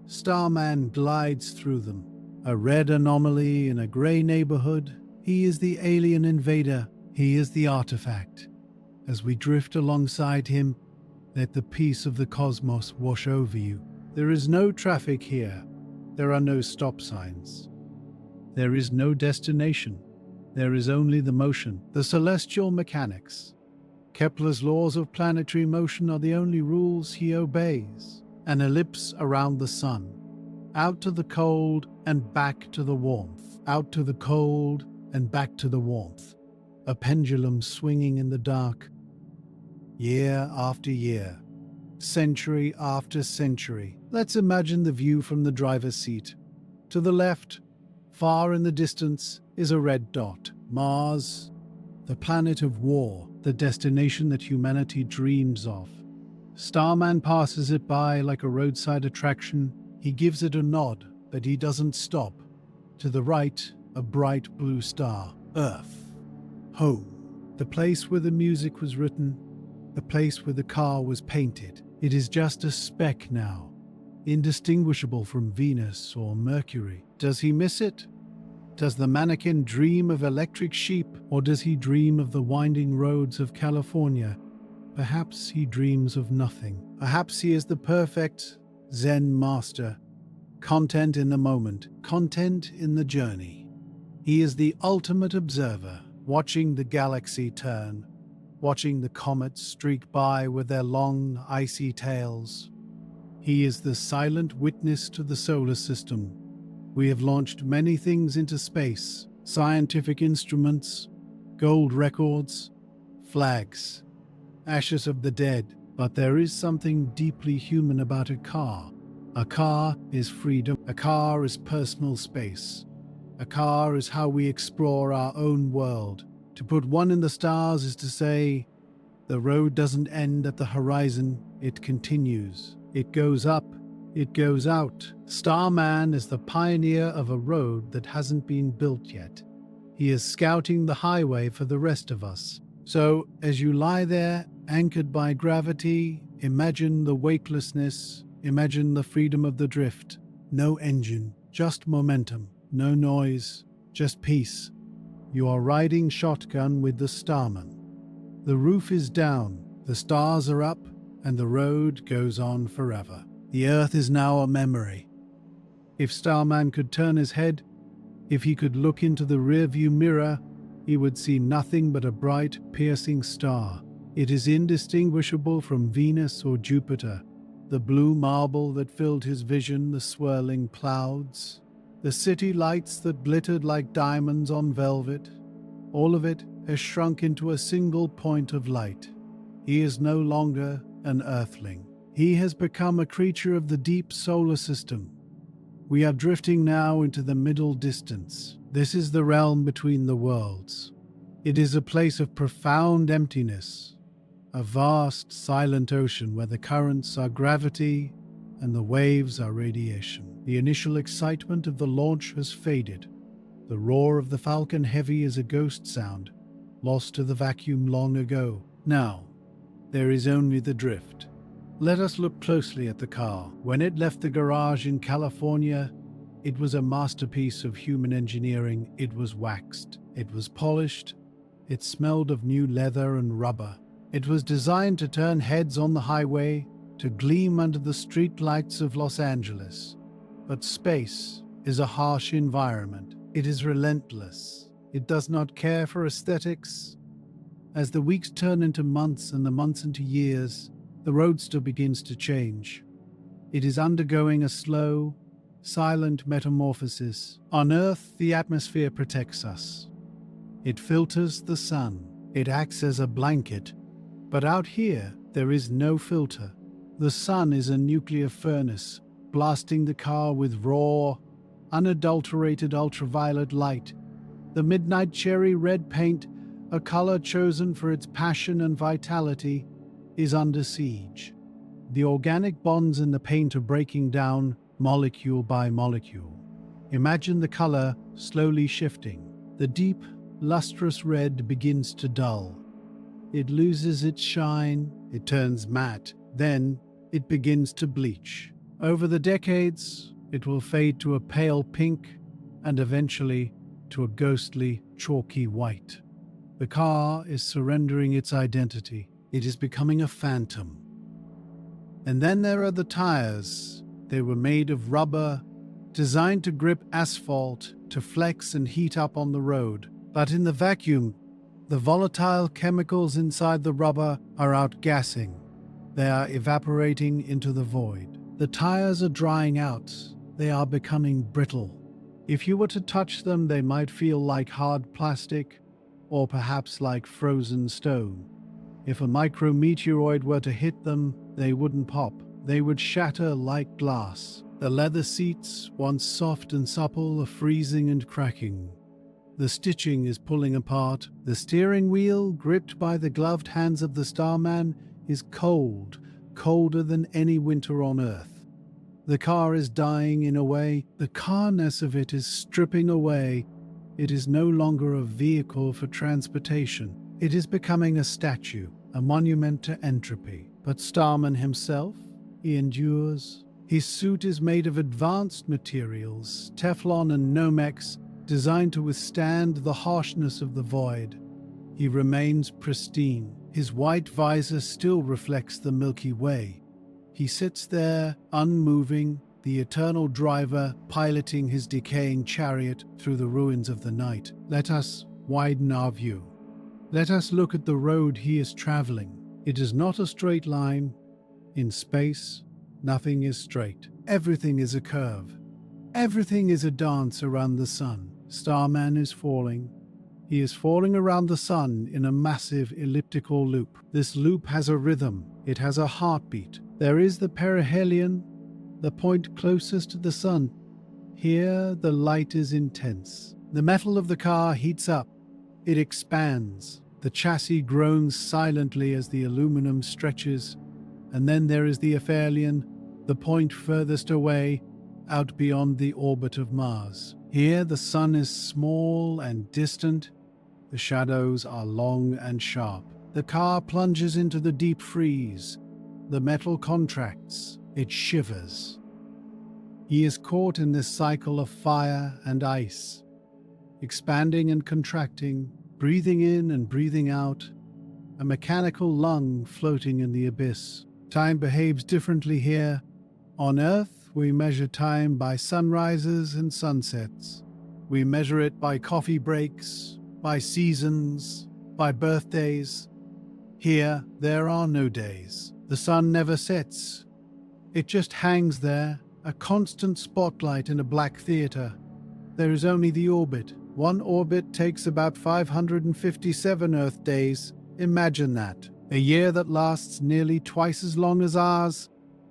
Speaker 1: Starman glides through them, a red anomaly in a grey neighborhood. He is the alien invader. He is the artifact. As we drift alongside him, let the peace of the cosmos wash over you. There is no traffic here. There are no stop signs. There is no destination. There is only the motion, the celestial mechanics. Kepler's laws of planetary motion are the only rules he obeys. An ellipse around the sun. Out to the cold and back to the warmth. Out to the cold and back to the warmth. A pendulum swinging in the dark. Year after year. Century after century. Let's imagine the view from the driver's seat. To the left, far in the distance, is a red dot. Mars, the planet of war, the destination that humanity dreams of. Starman passes it by like a roadside attraction. He gives it a nod, but he doesn't stop. To the right, a bright blue star. Earth. Home. The place where the music was written. The place where the car was painted. It is just a speck now, indistinguishable from Venus or Mercury. Does he miss it? Does the mannequin dream of electric sheep, or does he dream of the winding roads of California? Perhaps he dreams of nothing. Perhaps he is the perfect Zen master. Content in the moment, content in the journey. He is the ultimate observer, watching the galaxy turn, watching the comets streak by with their long, icy tails. He is the silent witness to the solar system. We have launched many things into space: scientific instruments, gold records, flags, ashes of the dead. But there is something deeply human about a car. A car is freedom. A car is personal space. A car is how we explore our own world. To put one in the stars is to say, the road doesn't end at the horizon, it continues. It goes up, it goes out. Starman is the pioneer of a road that hasn't been built yet. He is scouting the highway for the rest of us. So, as you lie there, anchored by gravity, imagine the weightlessness, imagine the freedom of the drift. No engine, just momentum. No noise, just peace. You are riding shotgun with the Starman. The roof is down, the stars are up, and the road goes on forever. The Earth is now a memory. If Starman could turn his head, if he could look into the rearview mirror, he would see nothing but a bright, piercing star. It is indistinguishable from Venus or Jupiter. The blue marble that filled his vision, the swirling clouds, the city lights that glittered like diamonds on velvet, all of it has shrunk into a single point of light. He is no longer an earthling. He has become a creature of the deep solar system. We are drifting now into the middle distance. This is the realm between the worlds. It is a place of profound emptiness, a vast, silent ocean where the currents are gravity and the waves are radiation. The initial excitement of the launch has faded. The roar of the Falcon Heavy is a ghost sound, lost to the vacuum long ago. Now, there is only the drift. Let us look closely at the car. When it left the garage in California, it was a masterpiece of human engineering. It was waxed. It was polished. It smelled of new leather and rubber. It was designed to turn heads on the highway, to gleam under the streetlights of Los Angeles. But space is a harsh environment. It is relentless. It does not care for aesthetics. As the weeks turn into months and the months into years, the Roadster begins to change. It is undergoing a slow, silent metamorphosis. On Earth, the atmosphere protects us. It filters the sun. It acts as a blanket. But out here, there is no filter. The sun is a nuclear furnace, blasting the car with raw, unadulterated ultraviolet light. The midnight cherry red paint, a color chosen for its passion and vitality, is under siege. The organic bonds in the paint are breaking down molecule by molecule. Imagine the color slowly shifting. The deep, lustrous red begins to dull. It loses its shine, it turns matte, then it begins to bleach. Over the decades, it will fade to a pale pink and eventually to a ghostly, chalky white. The car is surrendering its identity. It is becoming a phantom. And then there are the tires. They were made of rubber, designed to grip asphalt, to flex and heat up on the road. But in the vacuum, the volatile chemicals inside the rubber are outgassing. They are evaporating into the void. The tires are drying out. They are becoming brittle. If you were to touch them, they might feel like hard plastic, or perhaps like frozen stone. If a micrometeoroid were to hit them, they wouldn't pop. They would shatter like glass. The leather seats, once soft and supple, are freezing and cracking. The stitching is pulling apart. The steering wheel, gripped by the gloved hands of the Starman, is cold, colder than any winter on Earth. The car is dying in a way. The carness of it is stripping away. It is no longer a vehicle for transportation. It is becoming a statue, a monument to entropy. But Starman himself, he endures. His suit is made of advanced materials, Teflon and Nomex, designed to withstand the harshness of the void. He remains pristine. His white visor still reflects the Milky Way. He sits there, unmoving, the eternal driver piloting his decaying chariot through the ruins of the night. Let us widen our view. Let us look at the road he is traveling. It is not a straight line. In space, nothing is straight. Everything is a curve. Everything is a dance around the sun. Starman is falling. He is falling around the sun in a massive elliptical loop. This loop has a rhythm. It has a heartbeat. There is the perihelion, the point closest to the sun. Here, the light is intense. The metal of the car heats up. It expands. The chassis groans silently as the aluminum stretches. And then there is the aphelion, the point furthest away, out beyond the orbit of Mars. Here, the sun is small and distant. The shadows are long and sharp. The car plunges into the deep freeze. The metal contracts. It shivers. He is caught in this cycle of fire and ice, expanding and contracting, breathing in and breathing out, a mechanical lung floating in the abyss. Time behaves differently here. On Earth, we measure time by sunrises and sunsets. We measure it by coffee breaks, by seasons, by birthdays. Here, there are no days. The sun never sets. It just hangs there, a constant spotlight in a black theater. There is only the orbit. One orbit takes about 557 Earth days. Imagine that. A year that lasts nearly twice as long as ours.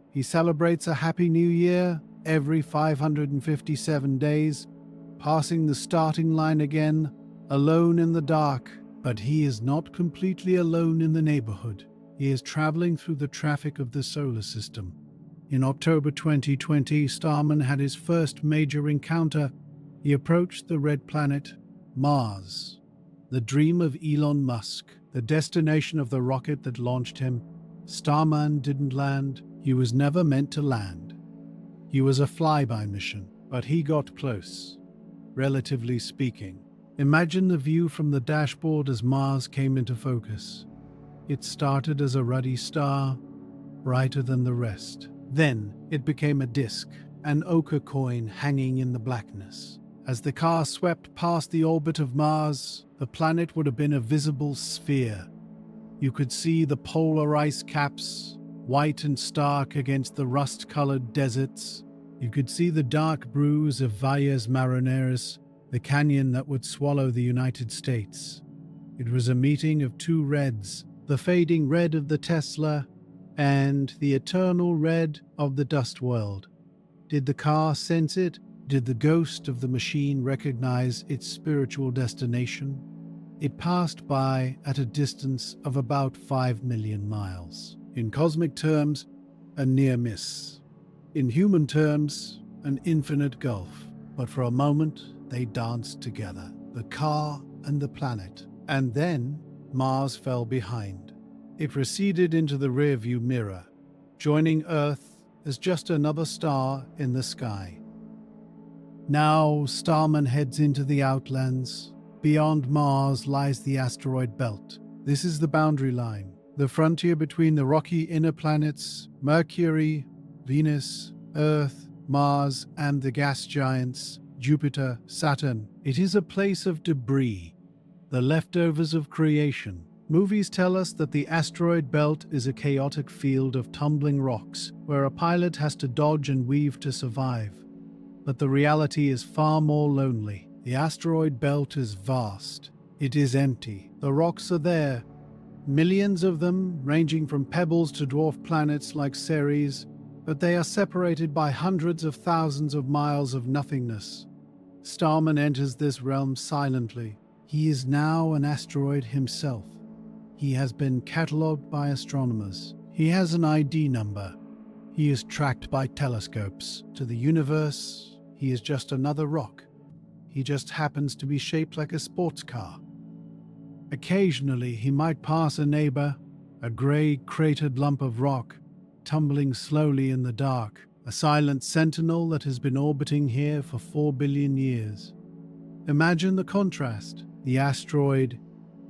Speaker 1: He celebrates a Happy New Year every 557 days, passing the starting line again, alone in the dark. But he is not completely alone in the neighborhood. He is traveling through the traffic of the solar system. In October 2020, Starman had his first major encounter. He approached the red planet, Mars, the dream of Elon Musk, the destination of the rocket that launched him. Starman didn't land. He was never meant to land. He was a flyby mission, but he got close, relatively speaking. Imagine the view from the dashboard as Mars came into focus. It started as a ruddy star, brighter than the rest. Then it became a disk, an ochre coin hanging in the blackness. As the car swept past the orbit of Mars, the planet would have been a visible sphere. You could see the polar ice caps, white and stark against the rust-colored deserts. You could see the dark bruise of Valles Marineris, the canyon that would swallow the United States. It was a meeting of two reds, the fading red of the Tesla and the eternal red of the dust world. Did the car sense it? Did the ghost of the machine recognize its spiritual destination? It passed by at a distance of about 5 million miles. In cosmic terms, a near miss. In human terms, an infinite gulf. But for a moment, they danced together, the car and the planet. And then Mars fell behind. It receded into the rearview mirror, joining Earth as just another star in the sky. Now Starman heads into the outlands. Beyond Mars lies the asteroid belt. This is the boundary line, the frontier between the rocky inner planets, Mercury, Venus, Earth, Mars, and the gas giants, Jupiter, Saturn. It is a place of debris, the leftovers of creation. Movies tell us that the asteroid belt is a chaotic field of tumbling rocks where a pilot has to dodge and weave to survive. But the reality is far more lonely. The asteroid belt is vast. It is empty. The rocks are there, millions of them, ranging from pebbles to dwarf planets like Ceres, but they are separated by hundreds of thousands of miles of nothingness. Starman enters this realm silently. He is now an asteroid himself. He has been catalogued by astronomers. He has an ID number. He is tracked by telescopes. To the universe, he is just another rock. He just happens to be shaped like a sports car. Occasionally, he might pass a neighbor, a grey cratered lump of rock, tumbling slowly in the dark, a silent sentinel that has been orbiting here for 4 billion years. Imagine the contrast, the asteroid,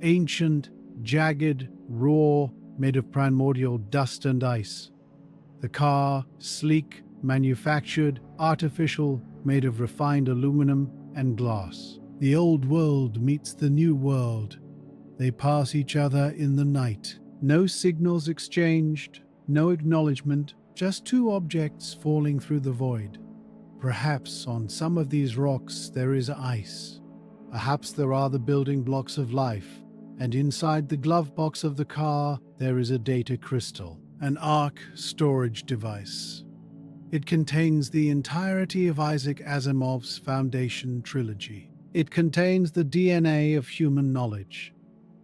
Speaker 1: ancient, jagged, raw, made of primordial dust and ice. The car, sleek, manufactured, artificial, made of refined aluminum and glass. The old world meets the new world. They pass each other in the night. No signals exchanged, no acknowledgement, just two objects falling through the void. Perhaps on some of these rocks there is ice. Perhaps there are the building blocks of life, and inside the glove box of the car there is a data crystal, an ARC storage device. It contains the entirety of Isaac Asimov's Foundation trilogy. It contains the DNA of human knowledge.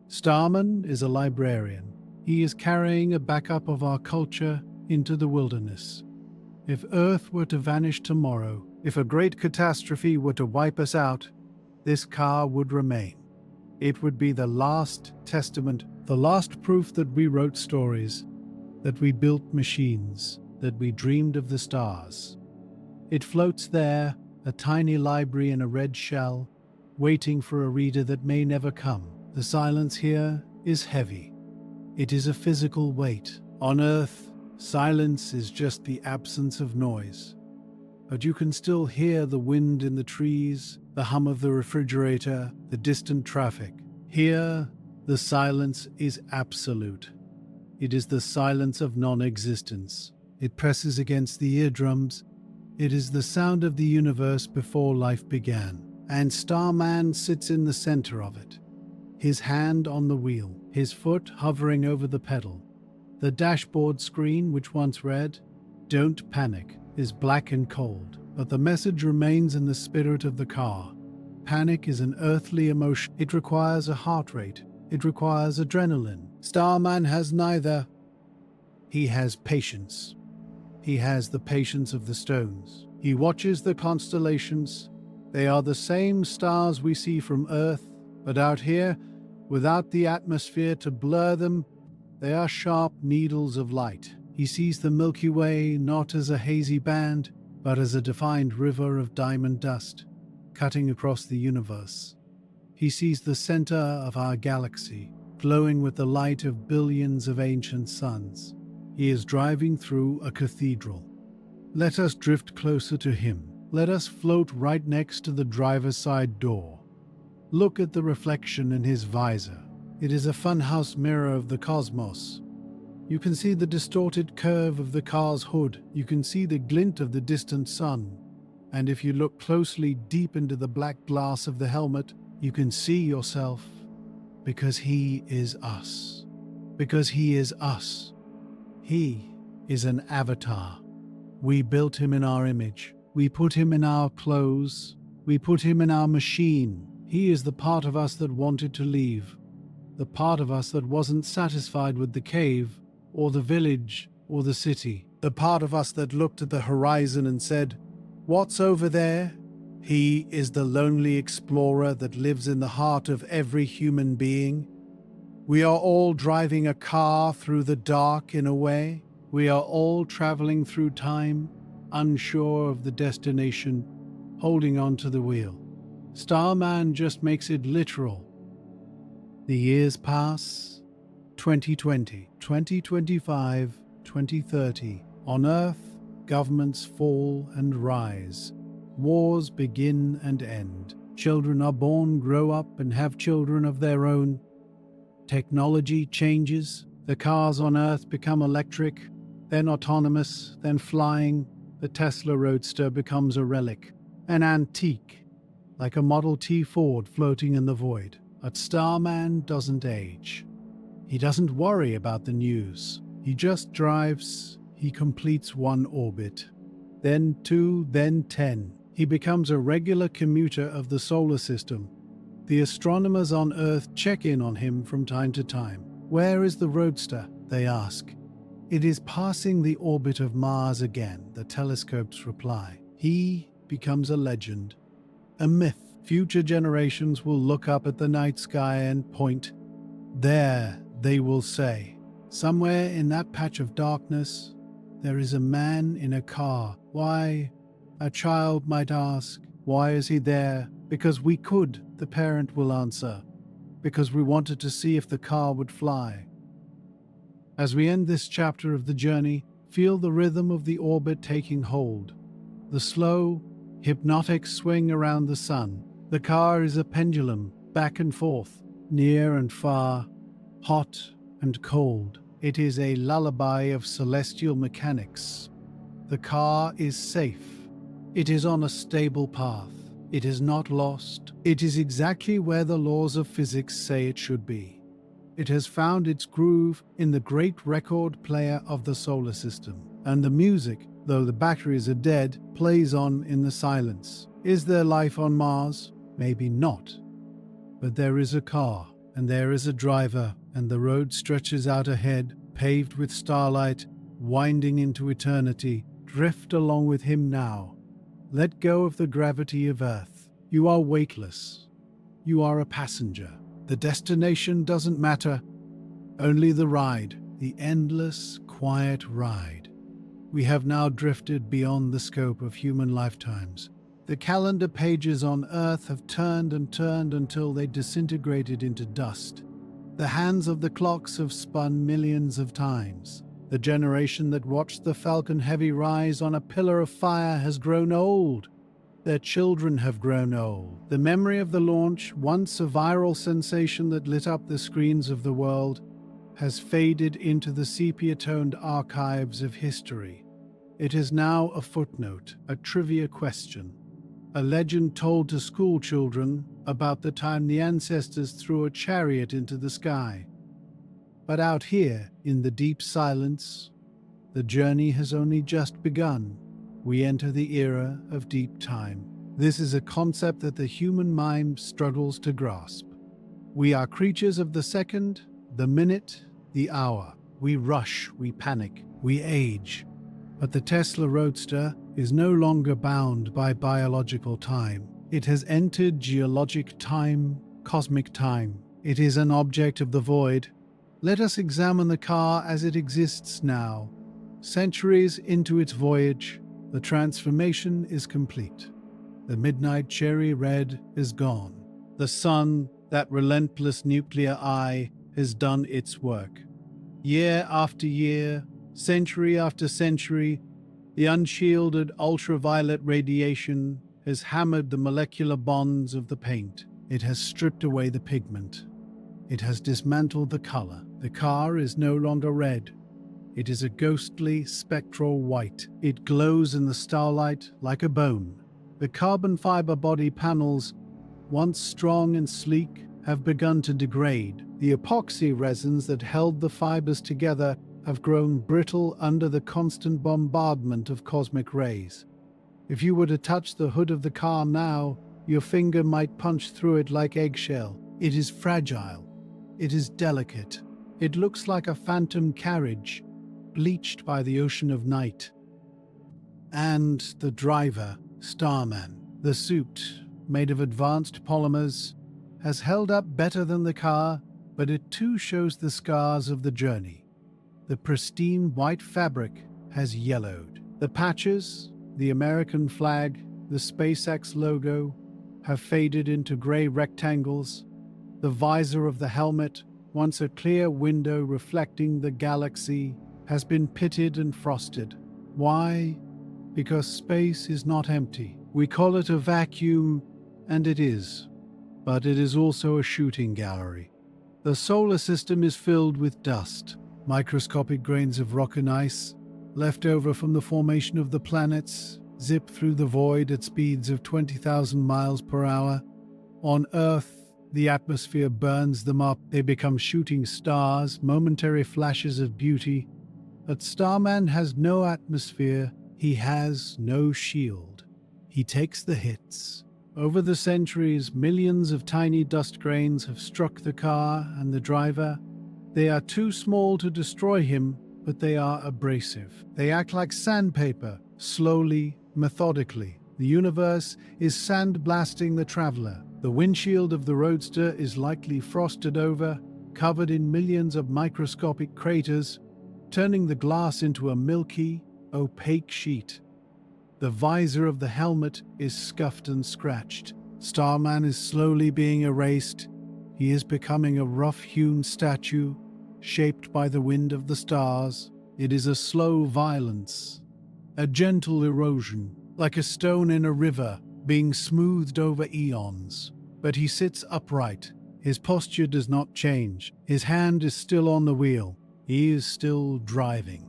Speaker 1: Starman is a librarian. He is carrying a backup of our culture into the wilderness. If Earth were to vanish tomorrow, if a great catastrophe were to wipe us out, this car would remain. It would be the last testament, the last proof that we wrote stories, that we built machines, that we dreamed of the stars. It floats there, a tiny library in a red shell, waiting for a reader that may never come. The silence here is heavy. It is a physical weight. On Earth, silence is just the absence of noise. But you can still hear the wind in the trees, the hum of the refrigerator, the distant traffic. Here, the silence is absolute. It is the silence of non-existence. It presses against the eardrums. It is the sound of the universe before life began. And Starman sits in the center of it, his hand on the wheel, his foot hovering over the pedal. The dashboard screen, which once read, "Don't panic," is black and cold, but the message remains in the spirit of the car. Panic is an earthly emotion. It requires a heart rate. It requires adrenaline. Starman has neither. He has patience. He has the patience of the stones. He watches the constellations. They are the same stars we see from Earth, but out here, without the atmosphere to blur them, they are sharp needles of light. He sees the Milky Way not as a hazy band, but as a defined river of diamond dust, cutting across the universe. He sees the center of our galaxy, glowing with the light of billions of ancient suns. He is driving through a cathedral. Let us drift closer to him. Let us float right next to the driver's side door. Look at the reflection in his visor. It is a funhouse mirror of the cosmos. You can see the distorted curve of the car's hood. You can see the glint of the distant sun. And if you look closely deep into the black glass of the helmet, you can see yourself. Because he is us. Because he is us. He is an avatar. We built him in our image. We put him in our clothes. We put him in our machine. He is the part of us that wanted to leave. The part of us that wasn't satisfied with the cave, or the village, or the city. The part of us that looked at the horizon and said, "What's over there?" He is the lonely explorer that lives in the heart of every human being. We are all driving a car through the dark in a way. We are all traveling through time, unsure of the destination, holding on to the wheel. Starman just makes it literal. The years pass. 2020, 2025, 2030. On Earth, governments fall and rise. Wars begin and end. Children are born, grow up, and have children of their own. Technology changes. The cars on Earth become electric, then autonomous, then flying. The Tesla Roadster becomes a relic, an antique, like a Model T Ford floating in the void. But Starman doesn't age. He doesn't worry about the news. He just drives. He completes one orbit, then 2, then 10. He becomes a regular commuter of the solar system. The astronomers on Earth check in on him from time to time. "Where is the Roadster?" they ask. "It is passing the orbit of Mars again," the telescopes reply. He becomes a legend, a myth. Future generations will look up at the night sky and point. "There," they will say, Somewhere in that patch of darkness, there is a man in a car. Why? A child might ask. Why is he there? Because we could, the parent will answer. Because we wanted to see if the car would fly. As we end this chapter of the journey, feel the rhythm of the orbit taking hold. The slow, hypnotic swing around the sun. The car is a pendulum, back and forth, near and far, hot and cold. It is a lullaby of celestial mechanics. The car is safe. It is on a stable path. It is not lost. It is exactly where the laws of physics say it should be. It has found its groove in the great record player of the solar system. And the music, though the batteries are dead, plays on in the silence. Is there life on Mars? Maybe not. But there is a car, and there is a driver, and the road stretches out ahead, paved with starlight, winding into eternity. Drift along with him now. Let go of the gravity of Earth. You are weightless. You are a passenger. The destination doesn't matter, only the ride, the endless, quiet ride. We have now drifted beyond the scope of human lifetimes. The calendar pages on Earth have turned and turned until they disintegrated into dust. The hands of the clocks have spun millions of times. The generation that watched the Falcon Heavy rise on a pillar of fire has grown old. Their children have grown old. The memory of the launch, once a viral sensation that lit up the screens of the world, has faded into the sepia-toned archives of history. It is now a footnote, a trivia question, a legend told to school children about the time the ancestors threw a chariot into the sky. But out here, in the deep silence, the journey has only just begun. We enter the era of deep time. This is a concept that the human mind struggles to grasp. We are creatures of the second, the minute, the hour. We rush, we panic, we age. But the Tesla Roadster is no longer bound by biological time. It has entered geologic time, cosmic time. It is an object of the void. Let us examine the car as it exists now. Centuries into its voyage, the transformation is complete. The midnight cherry red is gone. The sun, that relentless nuclear eye, has done its work. Year after year, century after century, the unshielded ultraviolet radiation has hammered the molecular bonds of the paint. It has stripped away the pigment. It has dismantled the color. The car is no longer red. It is a ghostly, spectral white. It glows in the starlight like a bone. The carbon fiber body panels, once strong and sleek, have begun to degrade. The epoxy resins that held the fibers together have grown brittle under the constant bombardment of cosmic rays. If you were to touch the hood of the car now, your finger might punch through it like eggshell. It is fragile. It is delicate. It looks like a phantom carriage, bleached by the ocean of night. And the driver, Starman, the suit, made of advanced polymers, has held up better than the car, but it too shows the scars of the journey. The pristine white fabric has yellowed. The patches, the American flag, the SpaceX logo, have faded into grey rectangles. The visor of the helmet, once a clear window reflecting the galaxy, has been pitted and frosted. Why? Because space is not empty. We call it a vacuum, and it is. But it is also a shooting gallery. The solar system is filled with dust, microscopic grains of rock and ice, left over from the formation of the planets, zip through the void at speeds of 20,000 miles per hour. On Earth, the atmosphere burns them up. They become shooting stars, momentary flashes of beauty. But Starman has no atmosphere. He has no shield. He takes the hits. Over the centuries, millions of tiny dust grains have struck the car and the driver. They are too small to destroy him, but they are abrasive. They act like sandpaper, slowly, methodically. The universe is sandblasting the traveler. The windshield of the Roadster is likely frosted over. covered in millions of microscopic craters, turning the glass into a milky, opaque sheet. The visor of the helmet is scuffed and scratched. Starman is slowly being erased. He is becoming a rough-hewn statue, shaped by the wind of the stars. It is a slow violence, a gentle erosion, like a stone in a river being smoothed over eons. But he sits upright. His posture does not change. His hand is still on the wheel. He is still driving.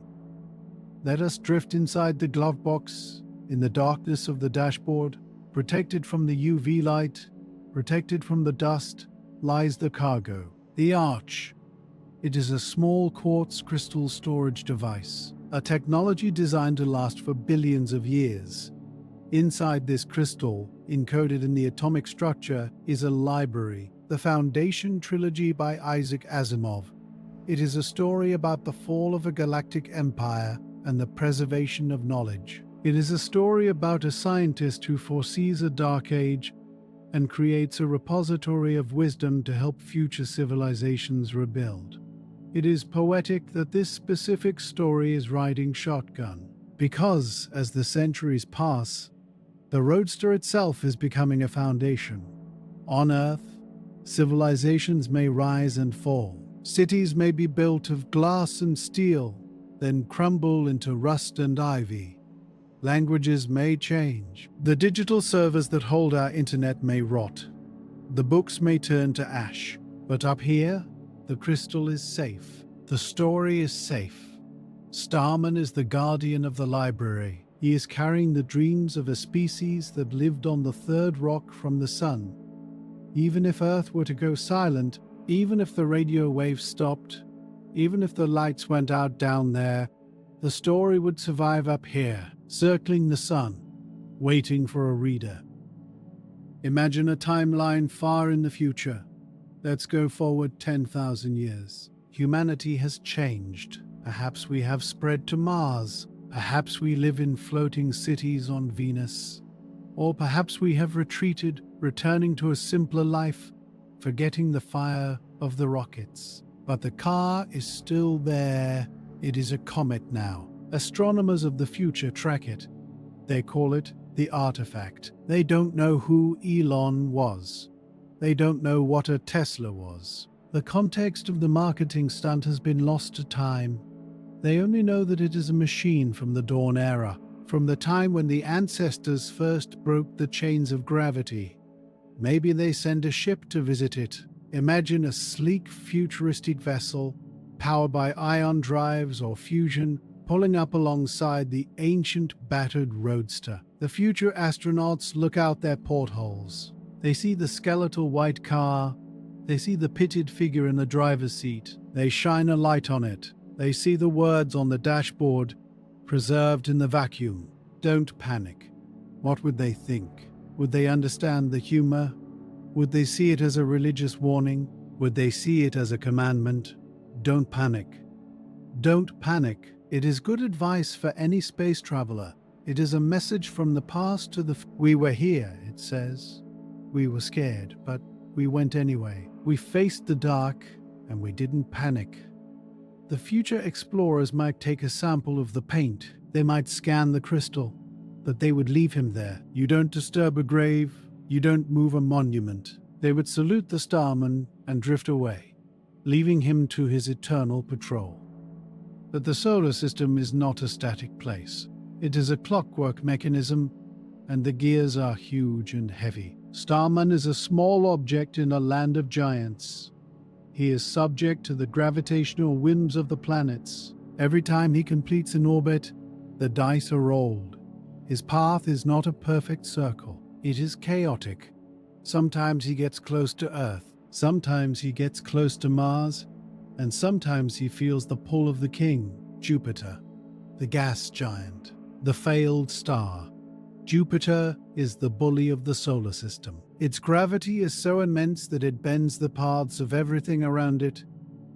Speaker 1: Let us drift inside the glove box, in the darkness of the dashboard. Protected from the UV light, protected from the dust, lies the cargo, the Arch. It is a small quartz crystal storage device, a technology designed to last for billions of years. Inside this crystal, encoded in the atomic structure, is a library, the Foundation Trilogy by Isaac Asimov. It is a story about the fall of a galactic empire and the preservation of knowledge. It is a story about a scientist who foresees a dark age and creates a repository of wisdom to help future civilizations rebuild. It is poetic that this specific story is riding shotgun, because, as the centuries pass, the Roadster itself is becoming a foundation. On Earth, civilizations may rise and fall. Cities may be built of glass and steel, then crumble into rust and ivy. Languages may change. The digital servers that hold our internet may rot. The books may turn to ash. But up here, the crystal is safe. The story is safe. Starman is the guardian of the library. He is carrying the dreams of a species that lived on the third rock from the sun. Even if Earth were to go silent, even if the radio waves stopped, even if the lights went out down there, the story would survive up here, circling the sun, waiting for a reader. Imagine a timeline far in the future. Let's go forward 10,000 years. Humanity has changed. Perhaps we have spread to Mars. Perhaps we live in floating cities on Venus. Or perhaps we have retreated, returning to a simpler life, forgetting the fire of the rockets. But the car is still there. It is a comet now. Astronomers of the future track it. They call it the artifact. They don't know who Elon was. They don't know what a Tesla was. The context of the marketing stunt has been lost to time. They only know that it is a machine from the dawn era, from the time when the ancestors first broke the chains of gravity. Maybe they send a ship to visit it. Imagine a sleek, futuristic vessel, powered by ion drives or fusion, pulling up alongside the ancient, battered Roadster. The future astronauts look out their portholes. They see the skeletal white car. They see the pitted figure in the driver's seat. They shine a light on it. They see the words on the dashboard, preserved in the vacuum. Don't panic. What would they think? Would they understand the humor? Would they see it as a religious warning? Would they see it as a commandment? Don't panic. Don't panic. It is good advice for any space traveler. It is a message from the past to the We were here, it says. We were scared, but we went anyway. We faced the dark, and we didn't panic. The future explorers might take a sample of the paint. They might scan the crystal, but they would leave him there. You don't disturb a grave. You don't move a monument. They would salute the Starman and drift away, leaving him to his eternal patrol. But the solar system is not a static place. It is a clockwork mechanism, and the gears are huge and heavy. Starman is a small object in a land of giants. He is subject to the gravitational whims of the planets. Every time he completes an orbit, the dice are rolled. His path is not a perfect circle. It is chaotic. Sometimes he gets close to Earth. Sometimes he gets close to Mars. And sometimes he feels the pull of the king, Jupiter, the gas giant, the failed star. Jupiter is the bully of the solar system. Its gravity is so immense that it bends the paths of everything around it.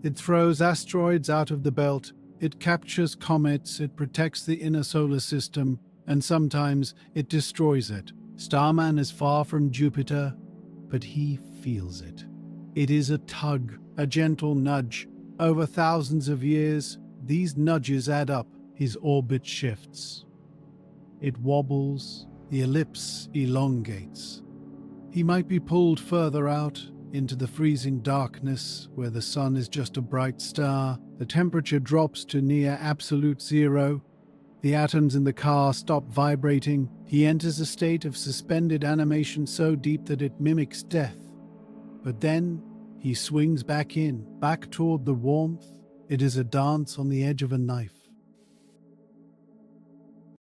Speaker 1: It throws asteroids out of the belt. It captures comets. It protects the inner solar system. And sometimes it destroys it. Starman is far from Jupiter, but he feels it. It is a tug, A gentle nudge. Over thousands of years, these nudges add up. His orbit shifts. It wobbles, the ellipse elongates. He might be pulled further out into the freezing darkness where the sun is just a bright star. The temperature drops to near absolute zero. The atoms in the car stop vibrating. He enters a state of suspended animation so deep that it mimics death. But then he swings back toward the warmth. It is a dance on the edge of a knife.